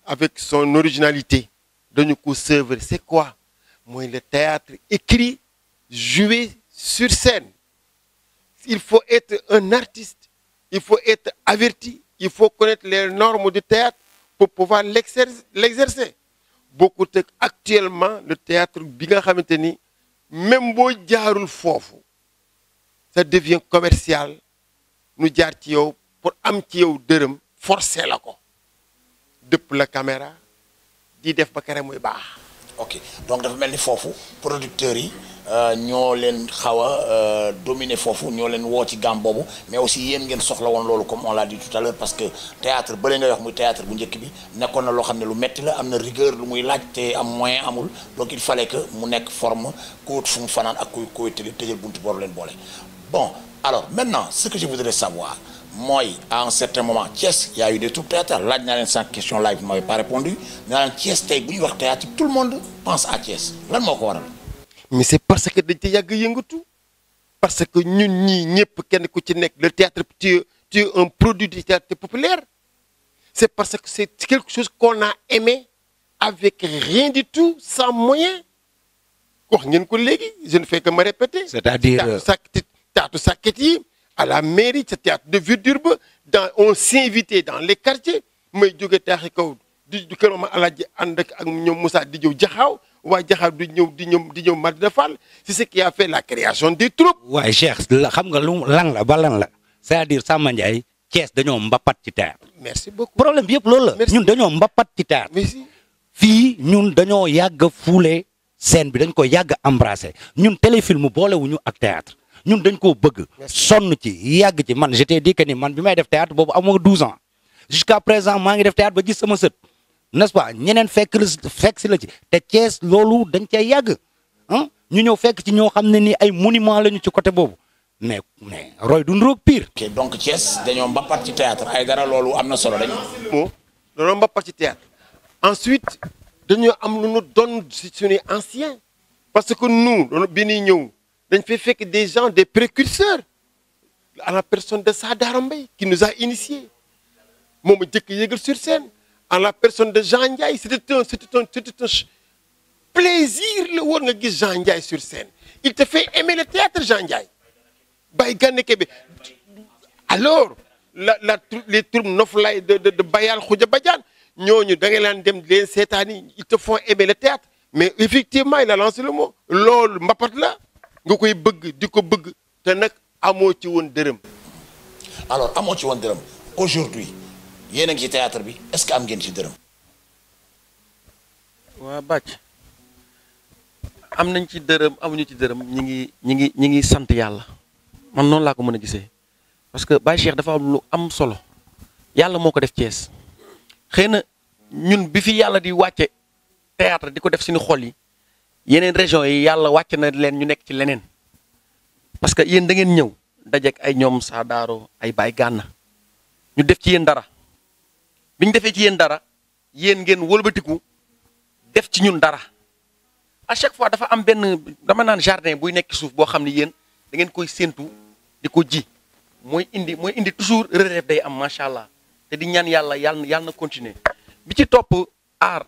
avec son originalité dañu ko sevrer c'est quoi mooy le théâtre écrit joué sur scène il faut être un artiste il faut être averti il faut connaître les normes du théâtre pour pouvoir l'exercer beaucoup te actuellement le théâtre bi nga xamante ni même boo jaarul foofu ça devient commercial nu jaar ci yow pour am ci yow dërëm forcer la ko dëpp la caméra di def ba kere muy baax. ok donc dafa mel ni foofu producteurs yi ñoo leen xaw a dominer foofu ñoo leen woo ci gam boobu mais aussi yéen ngeen soxla woon loolu comme on l'a dit tout à l'heure parce que théâtre bële ngay wax muy théâtre bu njëkk bi nekkoon na loo xam ne lu metti la am na rigueur lu muy laaj te am moyen amul donc il fallait que mu nekk forme ku wut fu mu fanaan ak koy tëjal buntu boor leen boole. Bon alors maintenant ce que je voudrais savoir mooy à un certain moment Thiès y a eu des troupes théâtrales laaj naa leen 5 questions live vous m'avez pas répondu naa leen Thiès tey bu ñuy wax théâtre tout le monde pense à Thiès lan moo ko waral. mais c'est parce que dañ ci yàgg yëngatu parce que ñun ñii ñëpp kenn ku ci nekk le théâtre tu es un produit du théâtre populaire c'est parce que c'est quelque chose qu'on a aimé avec rien du tout sans moyen wax ngeen ko léegi je ne fais que me répéter. c'est-à-dire théâtre sàkket yi à la mairie ca théâtre de verdure ba on s'invitait dans les quartiers may jóge taaxi kaw di kër ma Alaaji ànd ak ñoom Moussa di jëw jaxaaw waa Jaxaar di ñëw Madina Fall c'est ce qui a fait la création des troupes. waaye Cheikh xam nga lu lan la ba lan la c'est-à-dire Samba Ndiaye Thiès dañoo mbapat ci théâtre. merci beaucoup problème bi yëpp loolu la. ñun dañoo mbapat ci théâtre. merci. fii ñun dañoo yàgg fuule scène bi dañ ko yàgg embrasser ñun téléfilm boolewuñu ak théâtre ñun dañ koo bëgg. sonn ci yàgg ci man je t'ai dit que ni man bi may def théâtre boobu amoo 12 ans jusqu'à présent maa ngi def théâtre ba gis sama sët n'est-ce pas ñeneen fekk si la ci te Thiès loolu dañ cay yàgg ah ñu ñëw fekk ci ñoo xam ne ni ay monument lañu ci côté boobu mais roy du nroog pire. ok donc Thiès dañoo mbappat ci théâtre ay dara loolu am na solo dañ. dañoo mbappat ci théâtre ensuite dañoo am lu ñu doon suñuy anciens parce que nous bi ñuy ñëw dañ fay fekk des gens des précurseurs à la personne de Sadara Mbaye qui nous a initiés moom a jëkk yéegal sur scène à la personne de Jean Ndiaye c'était un plaisir la woon nga gis Jean Ndiaye sur scène il te fait aimer le théâtre Jean Ndiaye Baye Gane Kébé alors les troupes Noflay de Bayal Khoudia Badiane ñooñu da ngay laan dem leen seetaani ils te font aimer le théâtre mais effectivement il a lancé le mot loolu mbapat la nga koy bëgg di ko bëgg te nag amoo ci woon dërëm. alors amoo ci woon dërëm aujourd'hui yéen a ngi ci théâtre bi est-ce que am ngeen ci dërëm. waa bàcc am nañ ci dërëm amuñu ci dërëm ñi ngi sant yàlla man noonu laa ko mën a gisee parce que Baye Cheikh dafa am lu am solo yàlla moo ko def Thiès xëy na ñun bi fi yàlla di wàcce théâtre di ko def suñu xol yi yeneen région yi yàlla wàcce na leen ñu nekk ci leneen parce que yéen da ngeen ñëw dajeek ay ñoom Saadaaro ay Baye Gànna ñu def ci yéen dara bi ñu defee ci yéen dara yéen ngeen wëlbatiku def ci ñun dara à chaque fois dafa am benn dama naan jardin buy nekk suuf boo xam ne yéen da ngeen koy séentu di ko ji mooy indi toujours relève day am macha allah te di ñaan yàlla na continuer bi ci topp aar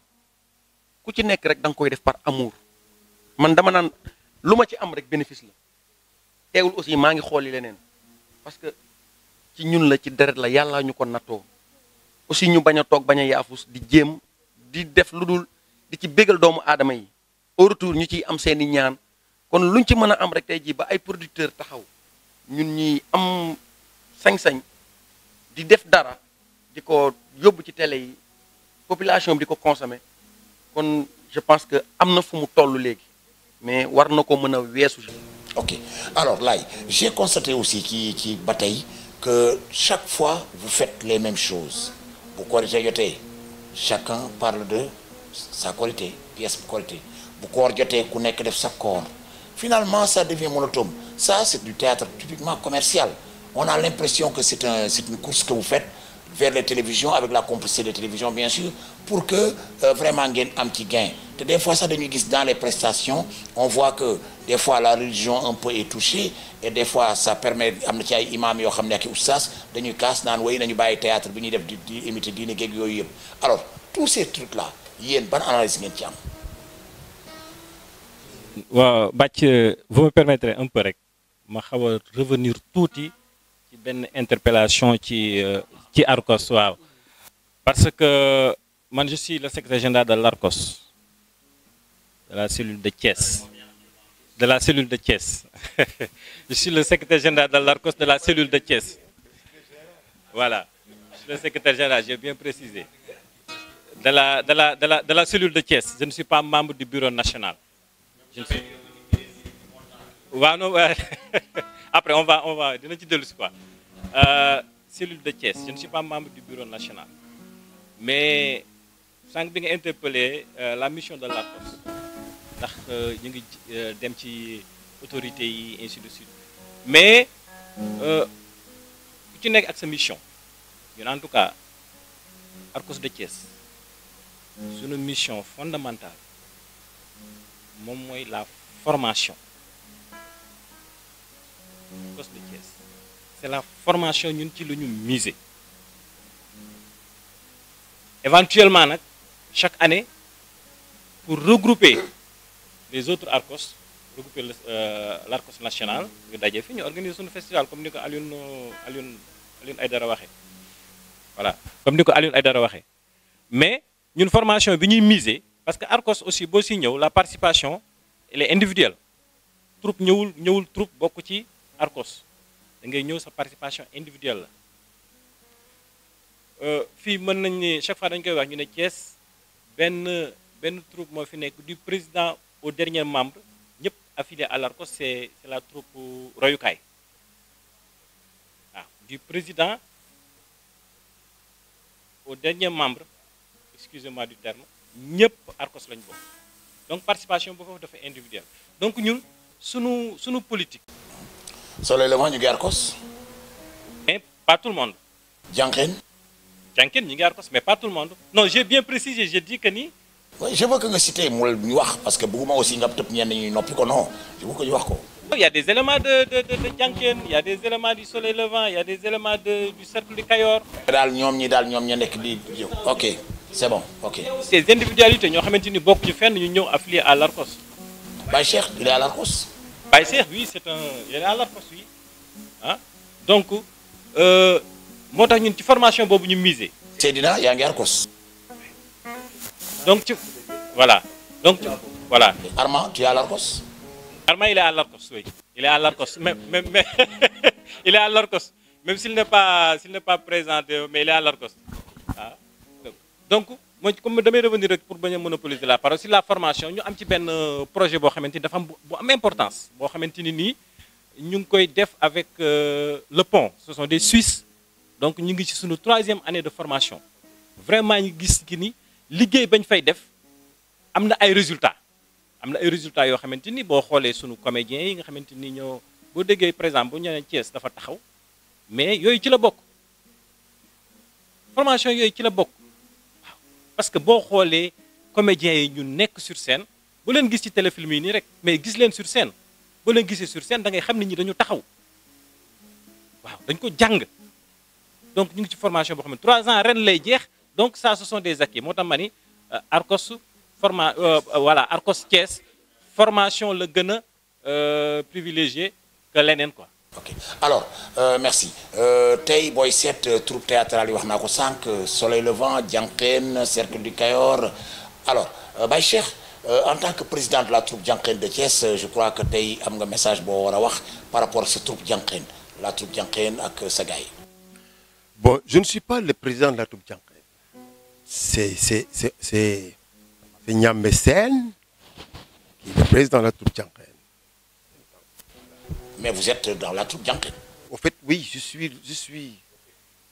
ku ci nekk rek da nga koy def par amour man dama naan lu ma ci am rek bénéfice la teewul aussi maa ngi xooli leneen parce que ci ñun la ci deret la yàlla ñu ko nattoo aussi ñu bañ a toog bañ a yaafus di jéem di def lu dul di ci bégal doomu aadama yi au retour ñu ciy am seeni ñaan kon luñ ci mën a am rek tey jii ba ay producteurs taxaw ñun ñi am sañ-sañ di def dara di ko yóbbu ci télé yi population bi di ko consommer kon je pense que am na fu mu toll léegi mais war na ko mën a weesu. ok alors Laye j'ai constaté aussi ci ba tey que chaque fois vous faites les mêmes choses bu Korité jotee chacun parle de sa Korité pièce bu Korité bu koor jotee ku nekk def sa koor finalement ça devient monotone ça c'est du théâtre typiquement commercial on a l'impression que c'est une course que vous faites vers les télévisions avec la complicité des télévisions bien sûr pour que vraiment ngeen am ci gain te des fois sax dañuy gis dans les prestations on voit que des fois la religion un peu est touchée et des fois ça permet am na ci ay imam yoo xam ne ak oustaz dañuy kaas naan way nañu bàyyi théâtre bi ñuy def di imiter diine géeg yooyu yëpp alors tous ces trucs là yéen ban analyse ngeen ci am. waaw Bac vous me permettrez un peu rek ma xaw a revenir tuuti ci benn interpellation ci Arcos waaw parce que man je suis le secrétaire général de l'Arcos de la cellule de Thiès je suis le secrétaire général de l'Arcos de la cellule de Thiès voilà je suis le secrétaire général j'ai bien précisé de la cellule de Thiès je ne suis pas membre du bureau national. waaw non après on va dina ci dellu si quoi cellule de Thiès je ne suis pas membre du bureau national mais sànq bi nga interpellé la mission de l'Arcos ndax ñu ngi dem ci autorités yi ainsi de suite mais ku ci nekk ak sa mission ñun en tout cas Arcos de Thiès suñu mission fondamentale moom mooy la formation Arcos de Thiès c'est la formation ñun ci lu ñu miser éventuellement nag chaque année pour regrouper les autres Arcos regrouper l'Arcos national ñu daje fi ñu organiser suñu festival comme ni ko Alioune Aïdara waxee voilà comme ni ko Alioune Aïdara waxee mais ñun formation bi ñuy miser parce que Arcos aussi boo si ñëw la participation elle est individuelle troupe ñëwul troupe bokk ci Arcos da ngay ñëw sa participation individuelle la fii mën nañ ni chaque fois dañ koy wax ñu ne Thiès benn troupe moo fi nekk du président au dernier membre ñëpp affilié à l'Arcos c'est la troupe royukaay waaw du président au dernier membre excusez-moi du terme ñëpp Arcos lañ bokk donc participation boo foofu dafa individuelle donc ñun sunu politique. Soleil Levant ñu ngi Arcos. mais pas tout le monde. Diankhène ñu ngi Arcos mais pas tout le monde. non j'ai bien précisé j'ai dit que ni. oui je veux que nga citer mu ñu wax parce que bëgguma aussi nga tëb ñenn ñi noppi ko non je veux que ñu wax ko. il y a des éléments de Diankhène il y a des éléments du Soleil Levant il y a des éléments du cercle du Kayor. daal ñoom ña nekk di ok c'est bon ok. ces individualités ñoo xamante ni bokk ñu fenn ñu ñëw affilié à l'Arcos. Baye Cheikh il est à l'Arcos. Baye Cheikh oui il est à l'Arcos oui ah donc moo tax ñun ci formation boobu ñu miser. Seydina yaa ngi Arcos. donc voilà. Armand tu es à l'Arcos. Armand il est à l'Arcos oui il est à l'Arcos mais il est à l'Arcos même s'il n'est pas présent mais il est à l'Arcos ah donc mooy comme damay revenir rek pour bañ a monopoliser la parole sur la formation ñu am ci benn projet boo xamante ni dafa am bu am importance boo xamante ni nii ñu ngi koy def avec le pont ce sont des Suisses donc ñu ngi ci suñu 3e année de formation vraiment ñu gis ki ni liggéey bañ fay def am na ay résultats yoo xamante ni boo xoolee suñu comédiens yi nga xamante ni ñoo boo déggee par exemple bu ñu nee Thiès dafa taxaw mais yooyu ci la bokk formation yooyu ci la bokk waaw parce que boo xoolee comédiens yi ñu nekk sur scène bu leen gis ci téléfilm yi nii rek mais gis leen sur scène boo leen gisee sur scène da ngay xam ni ñi dañu taxaw waaw dañ ko jàng donc ñu ngi ci formation boo xam ne 3 ans ren lay jeex donc ça ce sont des acquis moo tax ma ni Arcos Arcos Thiès formation la gën a privilégié que leneen quoi. ok alors merci tey booy seet troupe théâtrale yi wax naa ko sànq Soleil Levant Diankhène Cercle du Kayor alors Baye Cheikh en tant que président de la troupe Diankhène de Thiès je crois que tey am nga message boo war a wax par rapport à sa troupe Diankhène la troupe Diankhène ak sa gars yi. Bon, je ne suis pas le président de la troupe Diankhène. C'est Niamé Sène qui est le président de la troupe Diankhène. Mais vous êtes dans la troupe Diankhène. Au fait, oui, je suis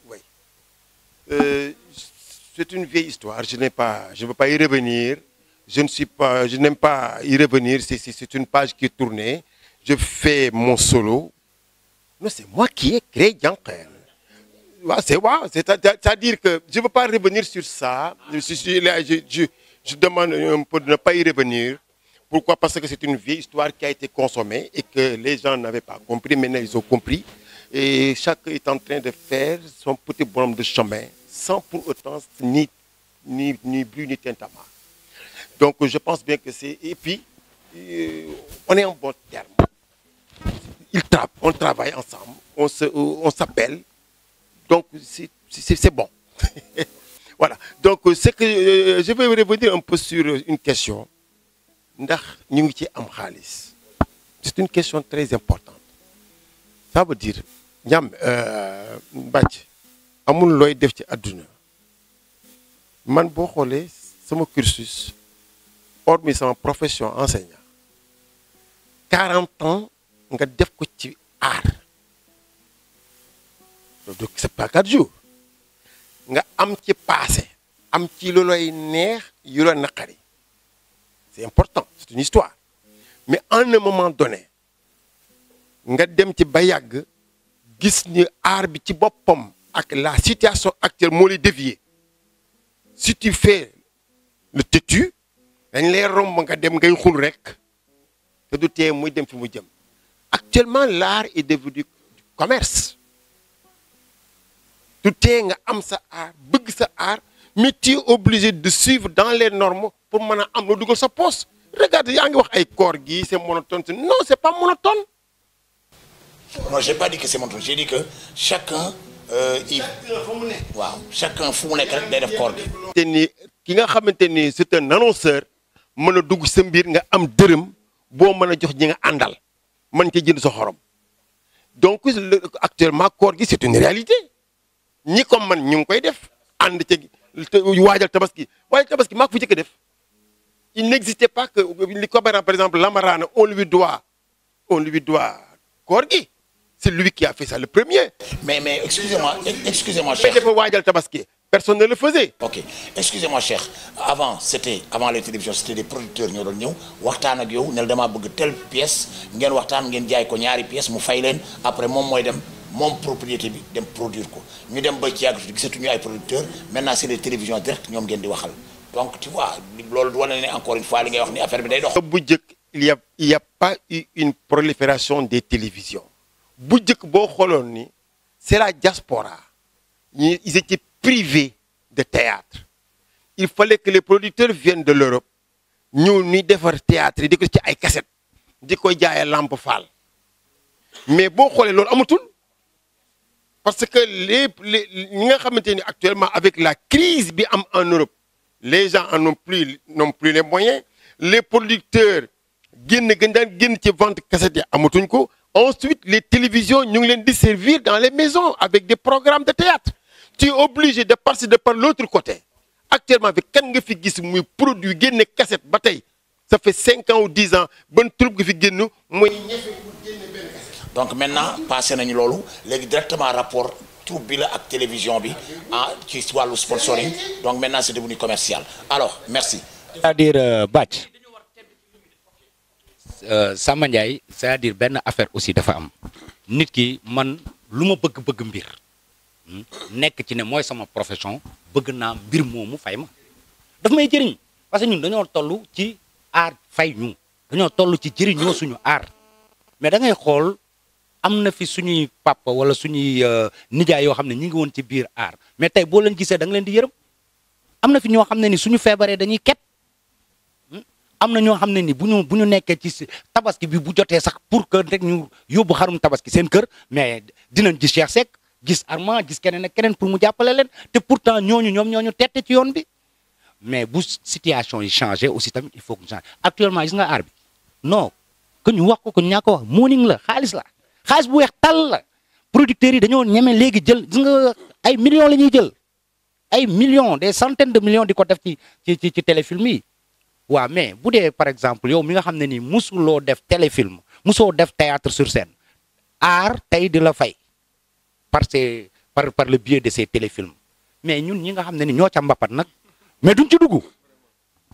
oui. C'est une vieille histoire. Je ne veux pas y revenir. Je n'aime pas y revenir. C'est une page qui est tournée. Je fais mon solo. Non, c'est moi qui ai créé Diankhène. C'est-à-dire que je ne veux pas revenir sur ça. Je demande un peu de ne pas y revenir. Pourquoi? Parce que c'est une vieille histoire qui a été consommée et que les gens n'avaient pas compris. Maintenant, ils ont compris. Et chacun est en train de faire son petit bonhomme de chemin sans pour autant ni bruit ni tintamarre. Donc, je pense bien que c'est... Et puis, on est en bon terme. On travaille ensemble. On s'appelle. Donc, c'est bon. Voilà. Donc, c'est que je vais revenir un peu sur une question. C'est une question très importante. Ça veut dire, amul looy def ci àdduna man boo xoolee sama cursus hormis sama profession enseignant 40 ans nga def ko ci art donc c'est pas 4 jours nga am ci passé am ci lu lay neex yu la naqari c'est important c'est une histoire mais à un moment donné nga dem ci ba yàgg gis ni art bi ci boppam ak la situation actuelle moo lay dévier si tu fais le têtu dañ lay romb nga dem ngay xul rek te du tee muy dem fi mu jëm actuellement l'art est devenu du commerce du tee nga am sa art bëgg sa art mais tu es obligé de suivre dans les normes pour mën a am loo dugal sa poche regarde yaa ngi wax ay koor gi c'est monotone non c'est pas monotone. Non, j'ai pas dit que c'est monotone, j'ai dit que chacun chacun fu mu nekk rek day def koor gi. te ni ki nga xamante ni c'est un annonceur mën a dugg sa mbir nga am dërëm boo mën a jox ñi nga àndal mën ca jënd sa xorom donc actuellement koor gi c'est une réalité ñi comme man ñu ngi koy def ànd ca waajal tabaski maa ko fi jëkk def il n'existait pas que li ko par exemple Lamarana on lui doit koor gi c'est lui qui a fait ça le premier. mais excusez-moi Cheikh. dafa waajal tabaski personne ne le faisait. ok excusez-moi Cheikh avant les télévisions c'était des producteurs ñoo doon ñëw waxtaan ak yow ne la damaa bëgg telle pièce ngeen waxtaan ngeen jaay ko ñaari pièces mu fay leen après moom mooy dem moom propriété bi dem produire ko ñu dem ba ci yàgg gisatuñu ay producteurs maintenant c'est les télévisions directes ñoom ngeen di waxal donc tu vois loolu wane ne encore une fois li ngay wax ni affaire bi day dox. bu njëkk il y a pas eu une prolifération des télévisions bu njëkk boo xooloon ni c'est la diaspora ils étaient privés de théâtre il fallait que les producteurs viennent de l'Europe ñëw ñuy defar théâtre yi di ko ci ay cassette di ko jaayee Lamp Fall mais boo xoolee loolu amatul parce que ñi nga xamante ni actuellement avec la crise bi am en Europe les gens n'ont plus les moyens les producteurs gën daan génn ci vente cassette yi amatuñ ko ensuite les télévisions ñu ngi leen di servir dans les maisons avec des programmes de théâtre tu es obligé de passer de par l'autre côté actuellement bi kan nga fi gis muy produit génne cassette ba tey ça fait 5 ans ou 10 ans ban troupe nga fi génn mooy ñefe pour génne benn cassette. donc maintenant passé nañu loolu léegi directement rapport troupe bi la ak télévision bi ci wàllu sponsoring donc maintenant c'est devenu commercial alors merci. c'est-à-dire Bathie Samba Ndiaye c'est-à-dire benn affaire aussi dafa am nit ki man lu ma bëgg mbir nekk ci ne mooy sama profession bëgg naa mbir moomu fay ma daf may jëriñ parce que ñun dañoo toll ci aar fay ñu dañoo toll ci jëriñoo suñu aar mais da ngay xool am na fi suñuy papa wala suñuy nijaay yoo xam ne ñi ngi woon ci biir aar mais tey boo leen gisee da nga leen di yërëm am na fi ñoo xam ne ni suñu feebaree dañuy ket am na ñoo xam ne ni bu ñu nekkee ci tabaski bi bu jotee sax pour que rek ñu yóbbu xarum tabaski seen kër mais dinañ gis Cheikh Seck gis Armand gis keneen ak keneen pour mu jàppale leen te pourtant ñooñu ñooñu tette ci yoon bi mais bu situation yi changé aussi tamit il faut que change actuellement gis nga aar bi non que ñu wax ko ñaa ko wax morning la xaalis bu weex tal la producteurs yi dañoo ñeme léegi jël gis nga ay millions la ñuy jël ay millions des centaines de millions di ko def ci téléfilm yi waaw mais bu dee par exemple yow mi nga xam ne nii musuloo def téléfilm musoo def théâtre sur scène aar tey di la fay par le biais de ces téléfilms mais ñun ñi nga xam ne ni ñoo ca mbapat nag mais duñ ci dugg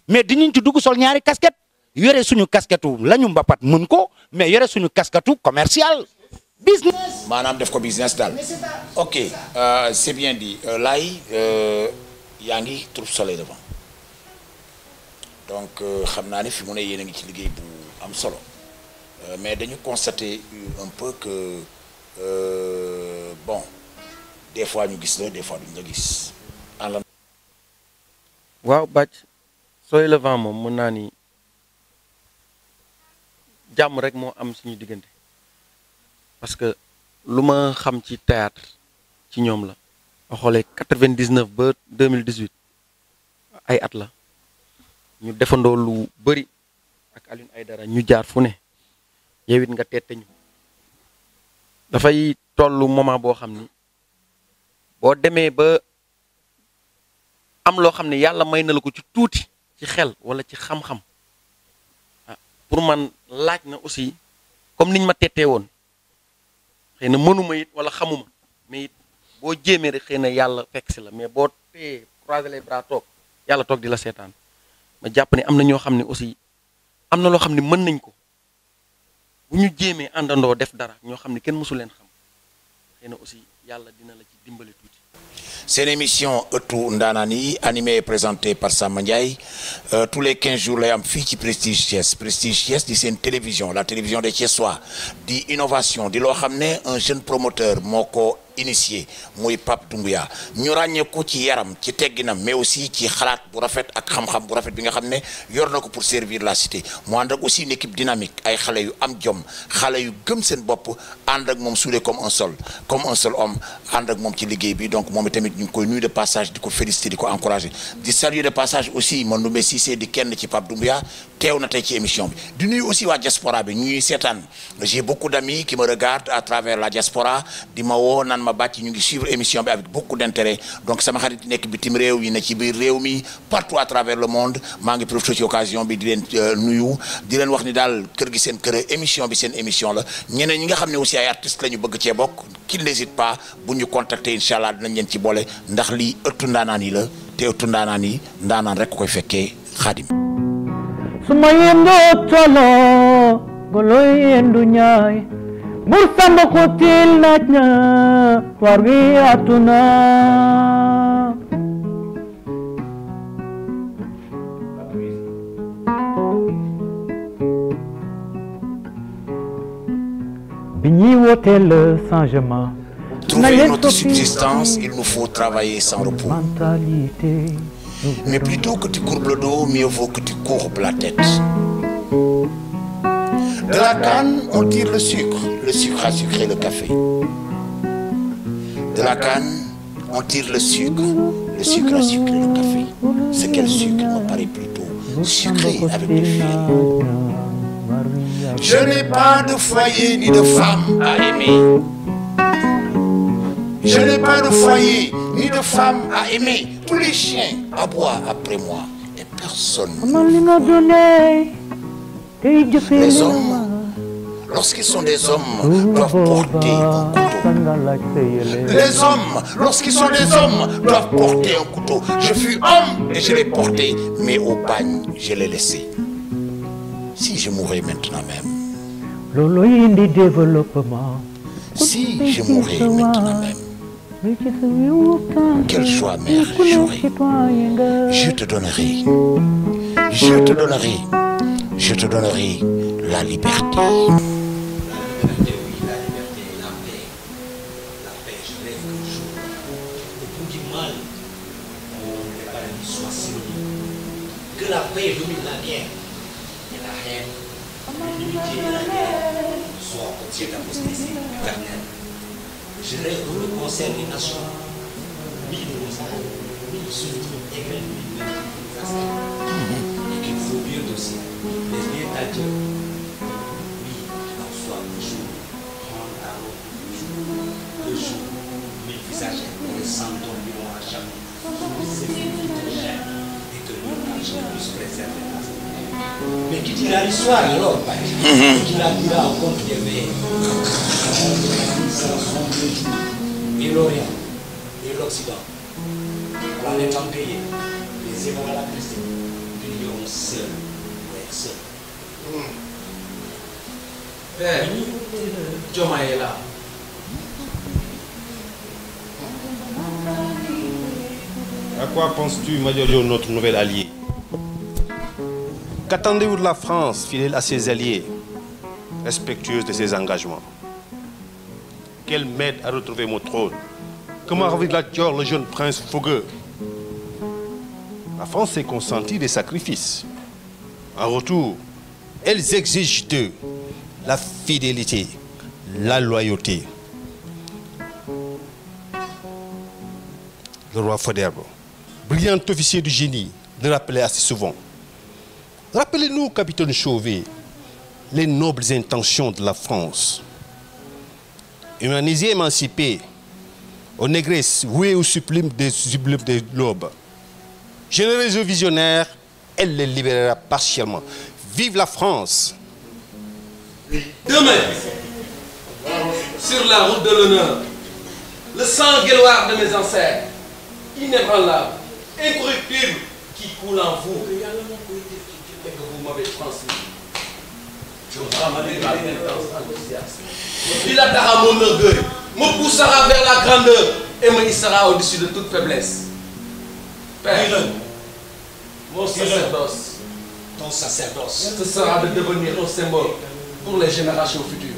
mais dinañ ci dugg sol ñaari casquette yore suñu casquettu la ñu mbapat mën ko mais yore suñu casquettu commercial business. maanaam def ko business daal. ok c'est bien dit Laye yaa ngi troupe Soleil Levant donc xam naa ne fi mu ne yéen a ngi ci liggéey bu am solo mais dañu constater un peu que bon des fois ñu gis la des fois duñ la gis. waaw Bathie Soleil Levant moom mën naa ni jàmm rek moo am suñu diggante parce que lu ma xam ci théâtre ci ñoom la ba xoolee 99 ba 2018 ay at la ñu defandoo lu bëri ak Alioune Aïdara ñu jaar fu ne yow it nga teete ñu dafay tollu moment boo xam ni boo demee ba am loo xam ne yàlla may na la ko ci tuuti ci xel wala ci xam-xam pour man laaj na aussi comme niñ ma tettee woon xëy na mënuma it wala xamuma mais it boo jéemee rek xëy na yàlla fekk si la mais boo téye croiser les bras toog yàlla toog di la seetaan ma jàpp ne am na ñoo xam ne aussi am na loo xam ne mën nañ ko bu ñu jéemee àndandoo def dara ñoo xam ne kenn mësu leen xam xëy na aussi yàlla dina la ci dimbale tuuti. C'est une émission Ëttu Ndaanaan yi animée et présentée par Samba Ndiaye tous les 15 jours lay am fii ci Prestige Thiès di seen télévision la télévision des Thiessois di innovation di loo xam ne un jeune promoteur moo ko initié muy Pape Doumbouya ñu ràññee ko ci yaram ci tegginam mais aussi ci xalaat bu rafet ak xam-xam bu rafet bi nga xam ne yor na ko pour servir la cité mu ànd ak aussi une équipe dynamique ay xale yu am jom xale yu gëm seen bopp ànd ak moom soudé comme un seul homme ànd ak moom ci liggéey bi donc moom tamit ñu ngi koy nuyu de passage di ko féliciter di ko encourager di saluer de passage aussi Mandoumbe Cissé di kenn ci Pape Doumbouya teew na tey ci émission bi di nuyu aussi waa diaspora bi ñuy seetaan j'ai beaucoup d'amis qui me regardent à travers la diaspora di ma woo naan ma bàcc ñu ngi suivre émission bi avec beaucoup d'intérêt donc sama xarit yi nekk bitim réew yi ne ci biir réew mi partout à travers le monde maa ngi profité ci occasion bi di leen nuyu di leen wax ni daal kër gi seen kër émission bi seen émission la ñeneen ñi nga xam ne aussi ay artistes la ñu bëgg cee bokk qu'il n'hésite pas bu ñu contacter incha allah dinañ leen ci boole ndax lii ëttu ndaanaan yi la te ëttu ndaanaan yi ndaanaan rek koy fekkee Xaadim suma yendo tolo golo yendu ñaay bur samba xotil naaj na war wi atuna bi ñuy woote le changement trouver notre subsistance il nous faut travailler sans repos mais plutôt que tu courbes le dos mieux vaut que tu courbes la tête. De la canne, on tire le sucre a sucré le café. De la canne, on tire le sucre a sucré le café. C'est quel sucre me paraît plutôt sucré avec du fiel. Je n'ai pas de foyer ni de femme à aimer. Je n'ai pas de foyer ni de femme à aimer. Tous les chiens aboient après moi et personne Les hommes, lorsqu'ils sont des hommes, doivent porter un couteau. Les hommes, lorsqu'ils sont des hommes, doivent porter un couteau. Je fus homme et je l'ai porté, mais au bagne, je l'ai laissé. Si je mourais maintenant même, si je mourais maintenant même, quel choix, mère, j'aurais. Je te donnerai la liberté. Que la paix domine la guerre et la haine, l'unité et la guerre soient objet d'apostasie éternelle. Je rêve que le concert des nations, ni de Rosaire, ni de Soudou, égrène, ni de l'unification. Et qu'il faut mieux aussi les liens à Dieu. Oui, qu'on soit toujours prendre à l'autre toujours, mille visages et les cendons lui ont à jamais. C'est fini de gêne et que l'image puisse préserver la vie. Mais qui dira l'histoire alors, qui la dira au compte des veilles. Et l'Orient et l'Occident, planète empayée, les événements à la Christine, brillons seuls, ouais, seuls. Père, Joma est là. À quoi penses-tu, Madiodio, notre nouvel allié? Qu'attendez-vous de la France, fidèle à ses alliés, respectueuse de ses engagements? Qu'elle m'aide à retrouver mon trône? Comment avec la Dior, le jeune prince fougueux? La France s'est consentie des sacrifices. En retour, elles exigent d'eux la fidélité, la loyauté. Le roi Faidherbe, brillant officier du génie, le rappelait assez souvent. Rappelez-nous, capitaine Chauvet, les nobles intentions de la France. Humanisée, émancipée, aux négresses vouées au sublime des lobes. Généreuse visionnaire, elle les libérera partiellement. Vive la France! Demain, sur la route de l'honneur, le sang guéloir de mes ancêtres, inébranlable, incorruptible, qui coule en vous, et que vous m'avez transmis. Je vous ramènerai ma intense enthousiasme. Dilatera mon orgueil, me poussera vers la grandeur et me hissera au-dessus de toute faiblesse. Père, mon sacerdoce, Ton sacerdoce, ce sera de devenir un symbole pour les générations futures.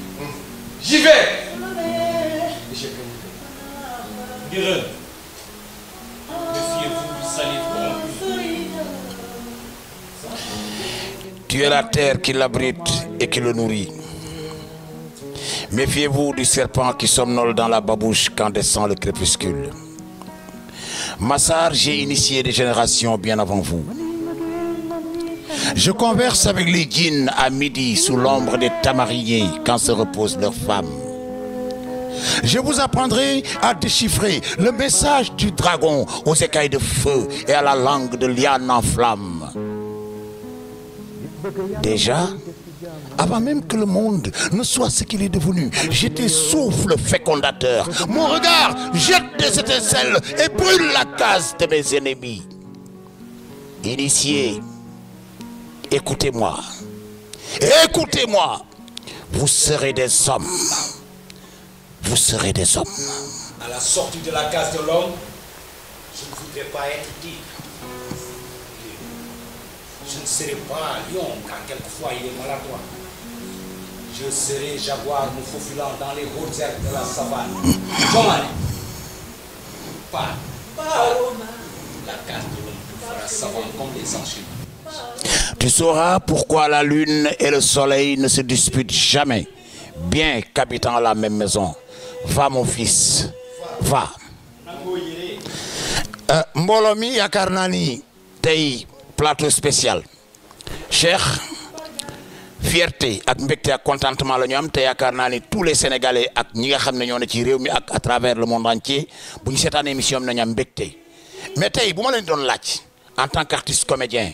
J'y vais! Et je Bireux, méfiez-vous du salif corrompu. Tu es la terre qui l'abrite et qui le nourrit. Méfiez-vous du serpent qui somnole dans la babouche quand descend le crépuscule. Massar, j'ai initié des générations bien avant vous. Je converse avec les djinns à midi sous l'ombre des tamariniers quand se reposent leurs femmes. Je vous apprendrai à déchiffrer le message du dragon aux écailles de feu et à la langue de liane en flamme. Déjà, avant même que le monde ne soit ce qu'il est devenu, j'étais souffle fécondateur. Mon regard jette des étincelles et brûle la case de mes ennemis. Initiés, écoutez-moi. Écoutez-moi. Vous serez des hommes. Vous serez des hommes. À la sortie de la case de l'homme, je ne voudrais pas être tigre. Je ne serai pas lion, car quelquefois il est maladroit. Je serai jaguar me faufilant dans les hautes herbes de la savane. Jomane. Pas la case de l'homme te fera savant comme les enchaînements. Tu sauras pourquoi la lune et le soleil ne se disputent jamais, bien qu'habitant la même maison. Va mon fils, va. Mbooloo mi yaakaar naa ni tey plateau spécial. Cheikh, fierté ak mbégte ak contentement la ñu am te yaakaar naa ni tous les Sénégalais ak ñi nga xam ne ñoo ne ci réew mi ak à travers le monde entier bu ñu seetaan émission am nañu am mbégte mais tey bu ma leen doon laaj en tant qu'artiste comédien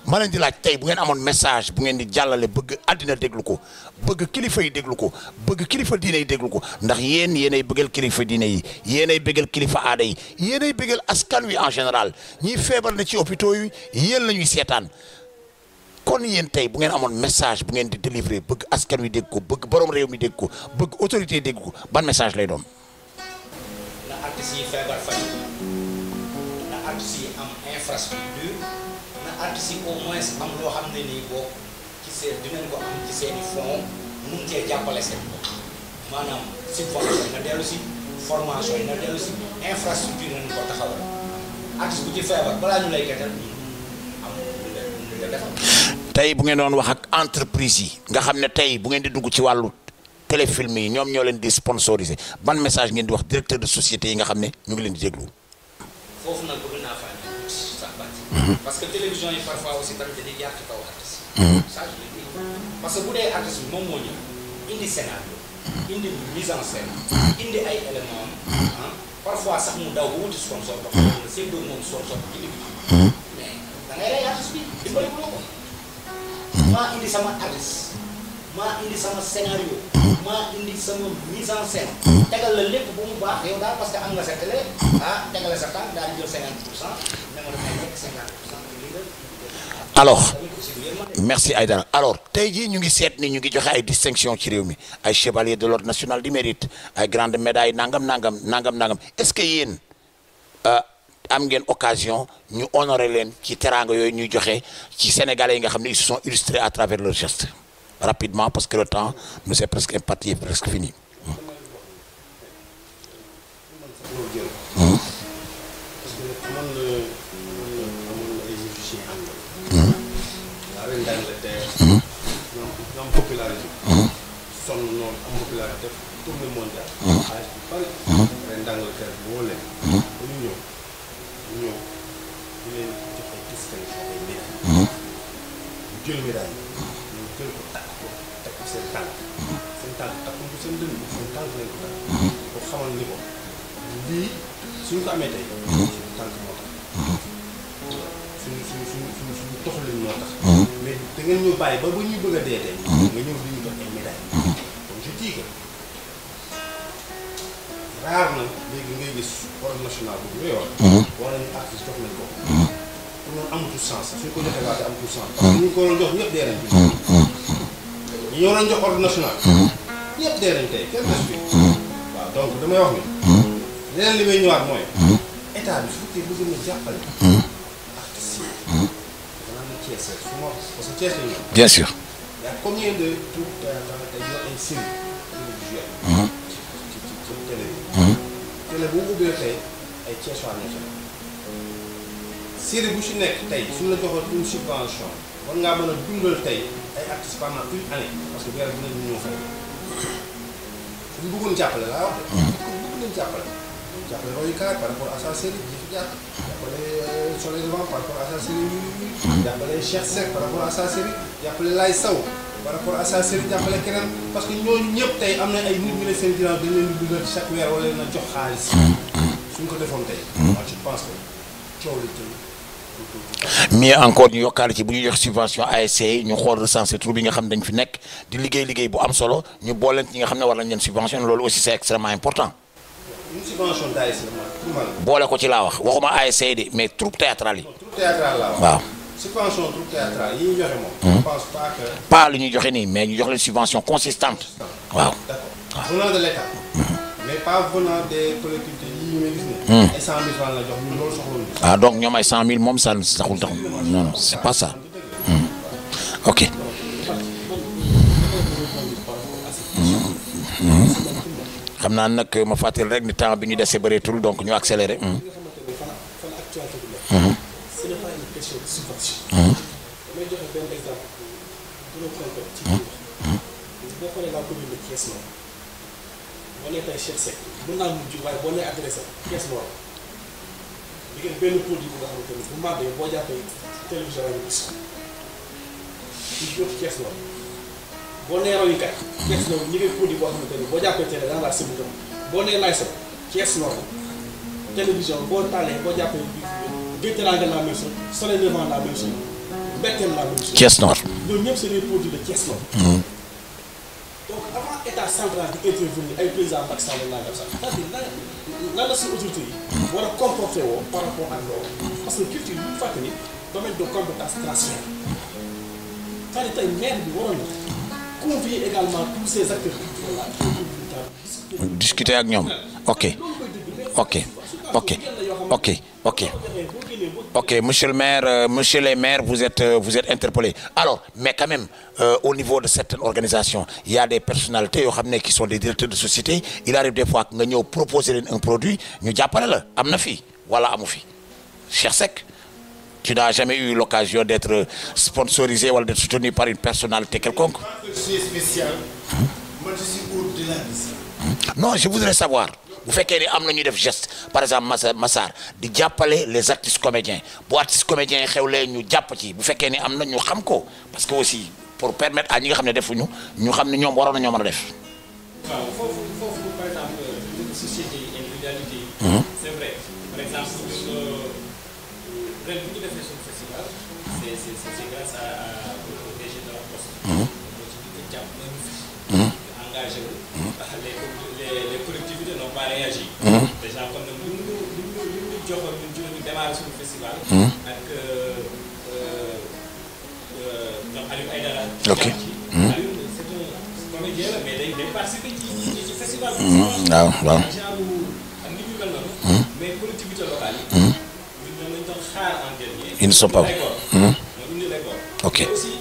ma leen di laaj tey bu ngeen amoon message bu ngeen di jàllale bëgg àddina déglu ko bëgg kilifa yi déglu ko bëgg kilifa diine yi déglu ko ndax yéenay bëggal kilifa diine yi yéenay bëggal kilifa aada yi yéenay bëggal askan wi en général ñiy feebar na ci hôpitaux yi yéen la ñuy seetaan kon yéen tey bu ngeen amoon message bu ngeen di délivrer bëgg askan wi dégg ko bëgg borom réew mi dégg ko bëgg autorité dégg ko ban message lay doon. na artistes yi feebar faj na artistes yi am infrastructure na artistes yi au moins am loo xam ne nii boo ci seen dinañ ko am ci seen i fonds mun cee jàppale seen bopp maanaam subvention yi na dellu si formation yi na dellu si infrastructure nañ ko taxawal artiste bu ci feebar balaa ñu lay gëtal am lu la defal. tey bu ngeen doon wax ak entreprise yi nga xam ne tey bu ngeen di dugg ci wàllu téléfilm yi ñoom ñoo leen di sponsoriser ban message ngeen di wax directeur de société yi nga xam ne ñu ngi leen di déglu. foofu nag bëgg naa faa ñëw sax bàcc. parce que télévision yi parfois aussi tamit dañuy jaar ci kaw artiste. ça je le dis parce que bu dee artiste bi moom moo ñëw indi scénario indi mise en scène indi ay éléments am parfois sax mu daw ba wuti sponsor ba xam ne seen doom moom sponsor bi indi mais da ngay rey artiste bi dimbali ko ko maa indi sama artiste maa indi sama scénario maa indi sama mise en scène tegal la lépp bu mu baax yow daal parce que am nga sa télé tegal la sa tànk daal di jël 50% ne ma dafay nekk 50% alors merci Aïdara alors tey jii ñu ngi seet ni ñu ngi joxe ay distinction ci réew mi ay chevalier de l'ordre national du mérite ay grande médaille nangam est-ce que yéen am ngeen occasion ñu honorer leen ci teraanga yooyu ñuy joxe ci sénégalais yi nga xam ne ils se sont illustrés à travers leurs gestes rapidement parce que le temps nous est presque imparti est presque fini. popularité sonn noonu am popularité tournée mondiale xaalis bu bari ren d'Angleterre boo leen ba ñu ñëw ñu leen jox ay distinction ay médaille ñu jël médaille ñu jël ko takk ko teg ko seen tànk takkul ko seen dënn seen tànk lañ ko takk ko xamal ni ko lii suñu ko amee tey suñu tànk moo tax suñu toxalin moo tax mais da ngeen ñu bàyyi ba ñuy bëgg a dee tey nga ñëw di ñu jox ay médailles donc je dis que rare na léegi ngay gis ordre national bu ñu yor war nañu artiste jox nañ ko pour noonu amatul sens suñ ko joxee waate amatul sens parce que ñu ko waroon jox ñëpp dee nañ ñi ñoo doon jox ordre national ñëpp dee nañ tey kenn des fi waaw donc damay wax ni leneen li may ñëwaat mooy état bi su fekkee bëgg na jàppale artistes yi parce que Thiès la ñu. bien sûr. y a combien de troupes théâtrales tey ñoo ay séries télévisuelles. ci télé bi. télé bu mu ubbee tey ay Thiessois ñoo ci nekk série bu ci nekk tey suñu la joxoon une subvention war ngaa mën a dundal tey ay artistes pendant une année parce que weer bu ne ñu ñëw fay suñu bëggoon jàppale laa wax de bëgg nañ jàppale royukaay par rapport à sa série ji fi jàpp jàppale Soleil Levant par rapport à sa série jàppale Cheikh Seck par rapport à sa série jàppale Laye Sow par rapport à sa série jàppale keneen parce que ñooñu ñëpp tey am na ay nit ñu ne seen ginnaaw dañ leen di dundal chaque weer wala leen a jox xaalis suñ ko defoon tey moi je pense que coow li tey mais encore ñu yokkaale ci bu ñu jox subvention ASC ñu xool recenser tur bi nga xam dañ fi nekk di liggéey bu am solo ñu booleen ñi nga xam ne war nañ leen subvention loolu aussi c'est extrêmement important. une subvention d'ASC boole ko ci laa wax waxuma ASC de mais troupe théâtrale yi. troupe théâtrale laa wax. waaw. subvention troupe théâtrale yi ñu joxe moom. je pense pas que. pas lu ñuy joxe nii mais ñu jox leen subvention consistante. waaw. d'accord venant de l'État. mais pas venant des collectivités yi ñu may gis ne. ay 100 000 francs la jox ñun loolu soxla wuñu. ah donc ñoom ay 100 000 moom ça taxul taxul non non c'est pas ça. ok. xam naa nag ma fàttali rek ni temps bi ñu dese bëreetul donc ñu accéléré. Ce n'est pas une question de subvention. damay joxe benn exemple bu gën a concret ci biir boo xoolee la commune de Thiès Nord boo nee tey Cheikh Seck mën naa mujj waaye boo nee adressé Thiès Nord di ngeen benn produit bu nga xamante ni bu màggee boo jàppee télévision yi gis ci yëpp Thiès Nord boo nee royukaay Thiès Nord ñi ngay produit boo xamante ni boo jàppee télé dans la semaine boo nee Laye Sow Thiès Nord télévision boo taalee boo jàppee Gueye Téranga la même chose Soleil Levant la même chose Mbettel la même chose. Thiès Nord. ñooñu ñëpp c'est des produits de Thiès Nord. donc avant état central di intervenir ay président Macky Sall nangam sax c'est-à-dire lan la suñu autorités yi. war a comporter woo par rapport ak loolu. parce que culture bu ñu fàtte ni domaine de compétence transfert c'est-à-dire tey maire bi waroon na convier également tous ces acteurs culturels là. discuter ak ñoom ok monsieur le maire monsieur les maires vous êtes interpellés alors mais quand même au niveau de certaines organisations il y a des personnalités yoo xam ne qui sont des directeurs de société il arrive des fois que nga ñëw proposer leen un produit ñu jàppale la am na fi wala amu fi Cheikh Seck tu n'as jamais eu l'occasion d'être sponsorisé wala d'être soutenu par une personnalité quelconque. Je suis spécial. Moi je suis au-delà de ça. Non je voudrais savoir bu fekkee ni am na ñuy def geste par exemple Massar di jàppale les artistes comédiens bu artistes comédiens yi xewlee ñu jàpp ci bu fekkee ni am na ñu xam ko parce que aussi pour permettre à ñi nga xam ne defuñu ñu xam ne ñoom waroon na ñoo mën a def. waaw foofu par exemple société yi individualité yi. c'est vrai par exemple ren bu ñu defee suñu festival c'est grâce au DG de la Poste. moo ci di jàpp nañu fi. engagé wu. les collectivités n'ont pas réagi. déjà comme nag lu ñu joxoon ñu démarrer suñu festival. ak ñoom Aliou Aïdara. ok. Aliou c'est un comédien la mais day participer ci festival. waaw waaw. genre ak nit ñu mel noonu. mais collectivités locales yi. ñun ñoo lañ doon xaar en dernier. ils ne sont pas. moo indi l'école. ok mais aussi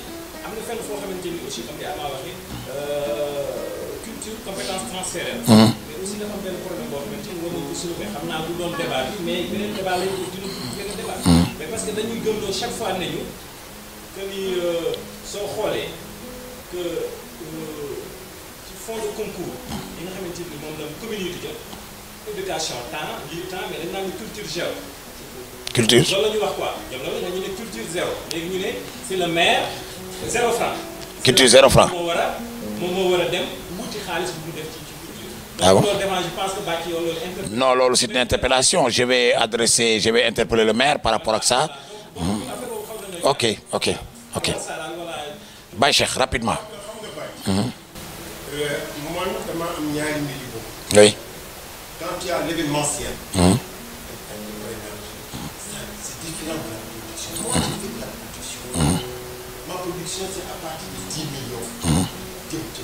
am na fenn foo xamante ni aussi comme li Ama waxee culture compétence transférée. mais aussi dafa am benn problème boo xamante ni war nañu ko soulever xam naa du doon débat bi mais beneen débat lañ ko dina beneen débat. mais parce que dañuy gëmloo chaque fois ne ñu que ni soo xoolee que ci fond de concours yi nga xamante ni moom la commune yi di jot éducation temps lii temps mais dañ naan ni culture zéro. culture loolu la ñuy wax quoi ñoom loolu la ñu ne culture zéro léegi ñu ne c'est le maire 0 franc. culture 0 franc. moom moo war a dem wuti xaalis bu mu def ci culture. Ah bon? donc loolu devant je pense que Bakhio loolu non loolu c'est une interpellation je vais interpeller le maire par rapport à ça. ok Baye Cheikh rapidement. man dama am ñaari mbir yu boobu. oui. quand il y a l'événementiel. c'est différent de la production. Moi je fais de la production. Ma production c'est à partir de 10 millions. jëm ci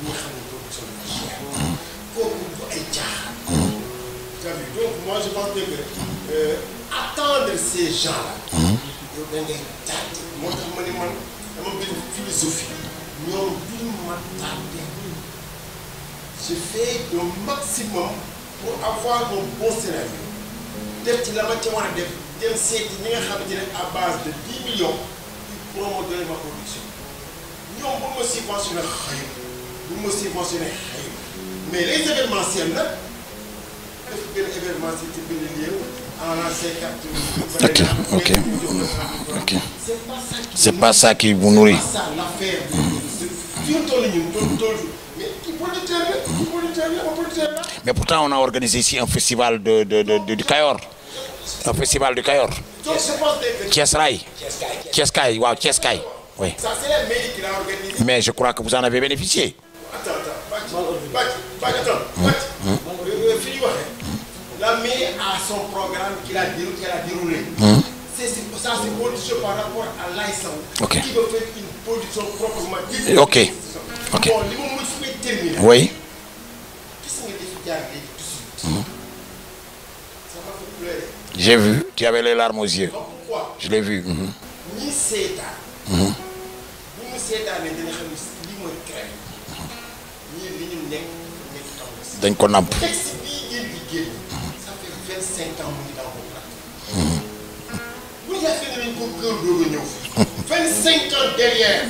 ñi nga xam ne production bi cher. kooku du ay caaxaan. donc moi je pense que attendre ces gens-là. yow da ngay tardé. moo tax ma ne man dama benn philosophie. ñoom duñu ma tardé. je fais le maximum pour avoir un bon scénario def ci la ma ca war a def dem seeti ñi nga xamante ne à base de 10 millions pour promouvoir ma production ñoom bu ma subventionné xëy bu ma subventionné xëy mais les événementiels nag def benn événementiel ci benn lieu en an 50. Ok. C'est pas ça qui vous nourrit. C'est pas ça l'affaire. Mais pourtant on a organisé ici un festival du Kayor. Un festival du Kayor. Thiès Ray. Thiès Kaay, waaw Thiès Kaay. Oui. Ça c'est la mairie qui l'a organisé. Mais je crois que vous en avez bénéficié. La mairie a son programme qu'elle a déroulé. Ça c'est production par rapport à l'AISAN qui veut faire une production proprement dite. Ok. Ok. Bon, li ma mën fi terminer. Oui. Gis nga def jaar léegi tout de suite. Ça m'a fait pleurer. J'ai vu, tu avais les larmes aux yeux. Pourquoi? Je l'ai vu. Ñi seetaan. Bu ñu seetaanee dina xam ne lii mooy crème. Ñii li ñu nekk taw. Dañ ko namp. Texte bii ngeen di génn. Ça fait 25 ans mu ngi dans vos plateaux. Bu ñu yaakaar nañ ko kër doog a ñëw fi. 25 ans derrière.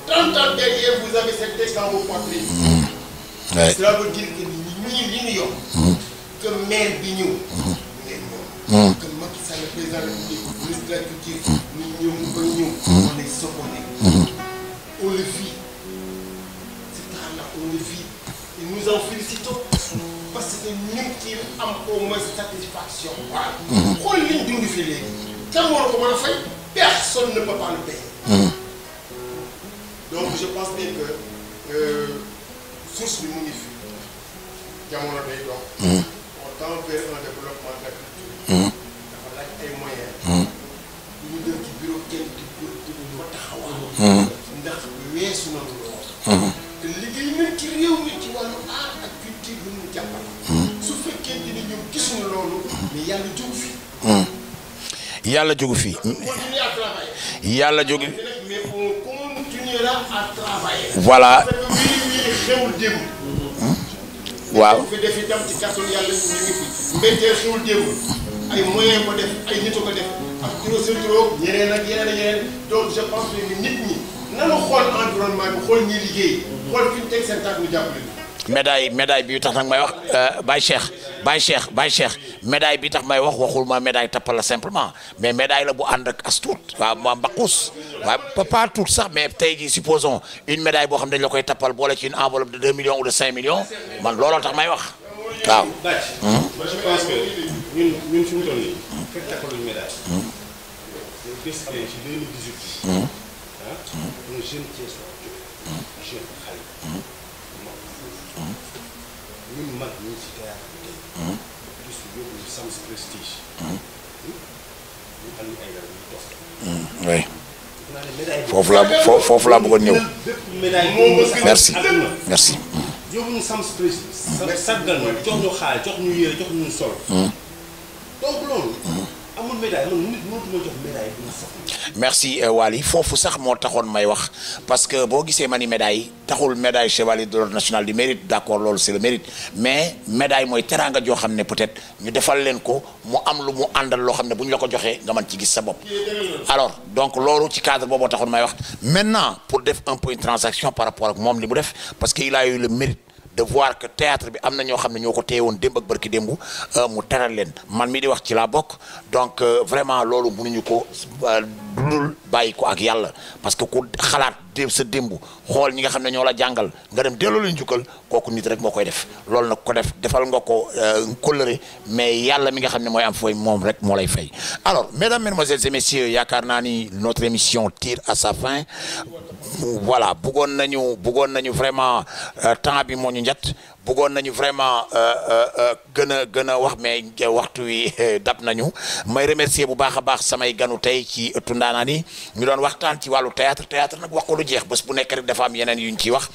30 ans derrière, vous avez ce texte dans vos poitrines. Ouais. Cela veut dire que nous, que maire Bignou, que Macky Sall, le président de la République, le ministre de la Culture, nous, on est sobornés. On le vit. C'est là, on le vit. Et nous en félicitons parce que nous qui avons au moins satisfaction. Voilà. Ligne d'une filet. Quand on recommande à faire, personne ne peut pas le payer. Donc je pense bien que source du munif, jamono day dox. On tend vers un développement de la culture. dafa laaj ay moyens. bu ñu dem ci bureau kenn di ko taxawal. ndax weesu na lool. te liggéey nañ ci réew mi ci wàllu art ak culture bi mu jàppale. su fekkee ni ñoom gisuñu loolu. mais yàlla jógu fi. yàlla jógu fi. yàlla jógu. mais on continuera à travailler. Voilà. xewul démb. waaw. fi def itam ci kàttanu yàlla ñu ngi fi. mbénteel xewul démb. ay moyens ko def ay nit ko def. ak juróom ñeneen ak yeneen ak yeneen. donc je pense que nit ñi nanu xool environnement bi xool ñi liggéey. xool fi ñu teg seen tànk ñu jàppale ñu. médaille bi tax nag may wax Baye Cheikh médaille bi tax may wax waxul ma médaille tappal la simplement mais médaille la bu ànd ak as tuut waaw ma mbaqus waaw pas tout sax mais tey jii supposons une médaille boo xam ne dañ la koy tappal boole ci une enveloppe de 2 millions ou de 5 millions man looloo tax may wax waaw. moi je pense que ñun fi mu toll nii fekk takkaluñ médaille. décidé ci 2018. un jeune Thiessois jeune xale. ñun mag ñi ci théâtre bi tey. gis nga yóbbu ñu Sams Prestige. ñu am ay garab yu dox. oui. foofu laa bëggoon ñëw. merci. yóbbu ñu Sams Prestige. saggal ñu jox ñu xaal jox ñu yére jox ñu sol. donc loolu. amul médaille man nit mënatuma jox médaille bu ma soxla. merci Waly foofu sax moo taxoon may wax parce que boo gisee ma ni médaille taxul médaille chevalier de l'ordre national du mérite d'accord loolu c'est le mérite mais médaille mooy teraanga joo xam ne peut-être ñu defal leen ko mu am lu mu àndal loo xam ne bu ñu la ko joxee nga mën ci gis sa bopp. alors donc loolu ci cadre boobu taxoon may wax maintenant pour def un peu une transaction par rapport ak moom li mu def parce que il a eu le mérite. de voir que théâtre bi am na ñoo xam ne ñoo ko téye woon démb ak barki démb mu teral leen man mii di wax ci laa bokk donc vraiment loolu mënuñu ko dul bàyyi ko ak yàlla parce que ku xalaat sa démb xool ñi nga xam ne ñoo la jàngal nga dem delloo leen njukkal kooku nit rek moo koy def loolu nag ko def defal nga ko kóllëre mais yàlla mi nga xam ne mooy am fooy moom rek moo lay fay. alors mesdames, mesdemoiselles et messieurs yaakaar naa ni notre émission tire à sa fin voilà bëggoon nañu vraiment temps bi moo ñu njat bëggoon nañu vraiment gën a wax mais waxtu wi dab nañu may remercier bu baax a baax samay ganu tey ci ëttu ndaanaan yi ñu doon waxtaan ci wàllu théâtre nag wax ko lu jeex bés bu nekk rek dafa am yeneen yu ñu ciy wax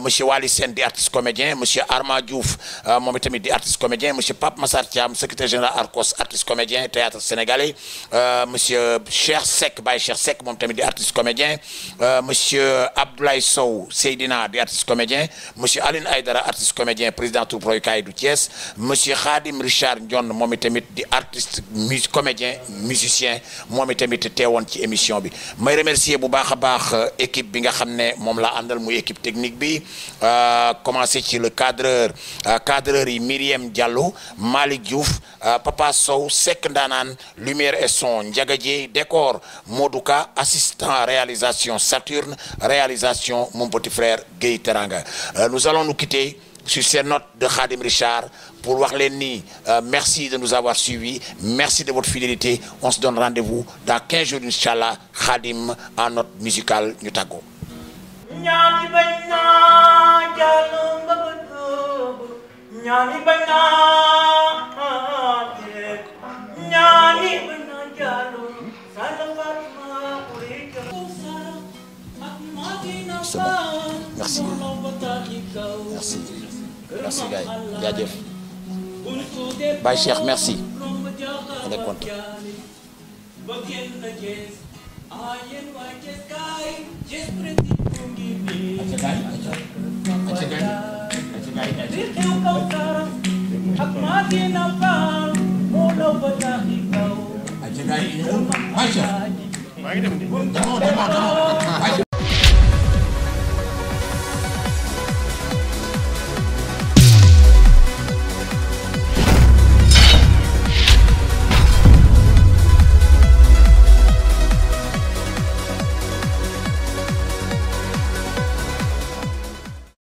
monsieur Waly Sène di artiste comédien monsieur Arma Diouf moom itamit di artiste comédien monsieur Pape Massar Thiam secrétaire général Arcos artiste comédien théâtre sénégalais monsieur Cheikh Seck Baye Cheikh Seck moom tamit di artiste comédien monsieur Abdoulaye Sow Seydina di artiste comédien monsieur Aline Aïdara artiste comédien comédien président troupe royukaay du Thiès monsieur Khadim Richard Ndion moom itamit di artiste comédien musicien moom itamit teewoon ci émission bi may remercier bu baax a baax équipe bi nga xam ne moom la àndal muy équipe technique bi commencé ci le cadreur yi Myriam Diallo Malick Diouf Papa Sow Seck Ndaanaan lumière et son Ndiaga Dieye décor Modouka assistant réalisation Saturne réalisation mon petit frère Gueye Teranga nous allons nous quitter sur ces notes de Khadim Richard pour wax leen ni merci de nous avoir suivis merci de votre fidélité on se donne rendez-vous dans 15 jours inchallah Khadim en note musicale ñu tàggoo ñaani bañ naa jàllu mbëbët ñaani bañ naa ñaani bañ naa jàllu sala fatma urika merci merci gars yi jaajëf Baye Cheikh merci on est content Aja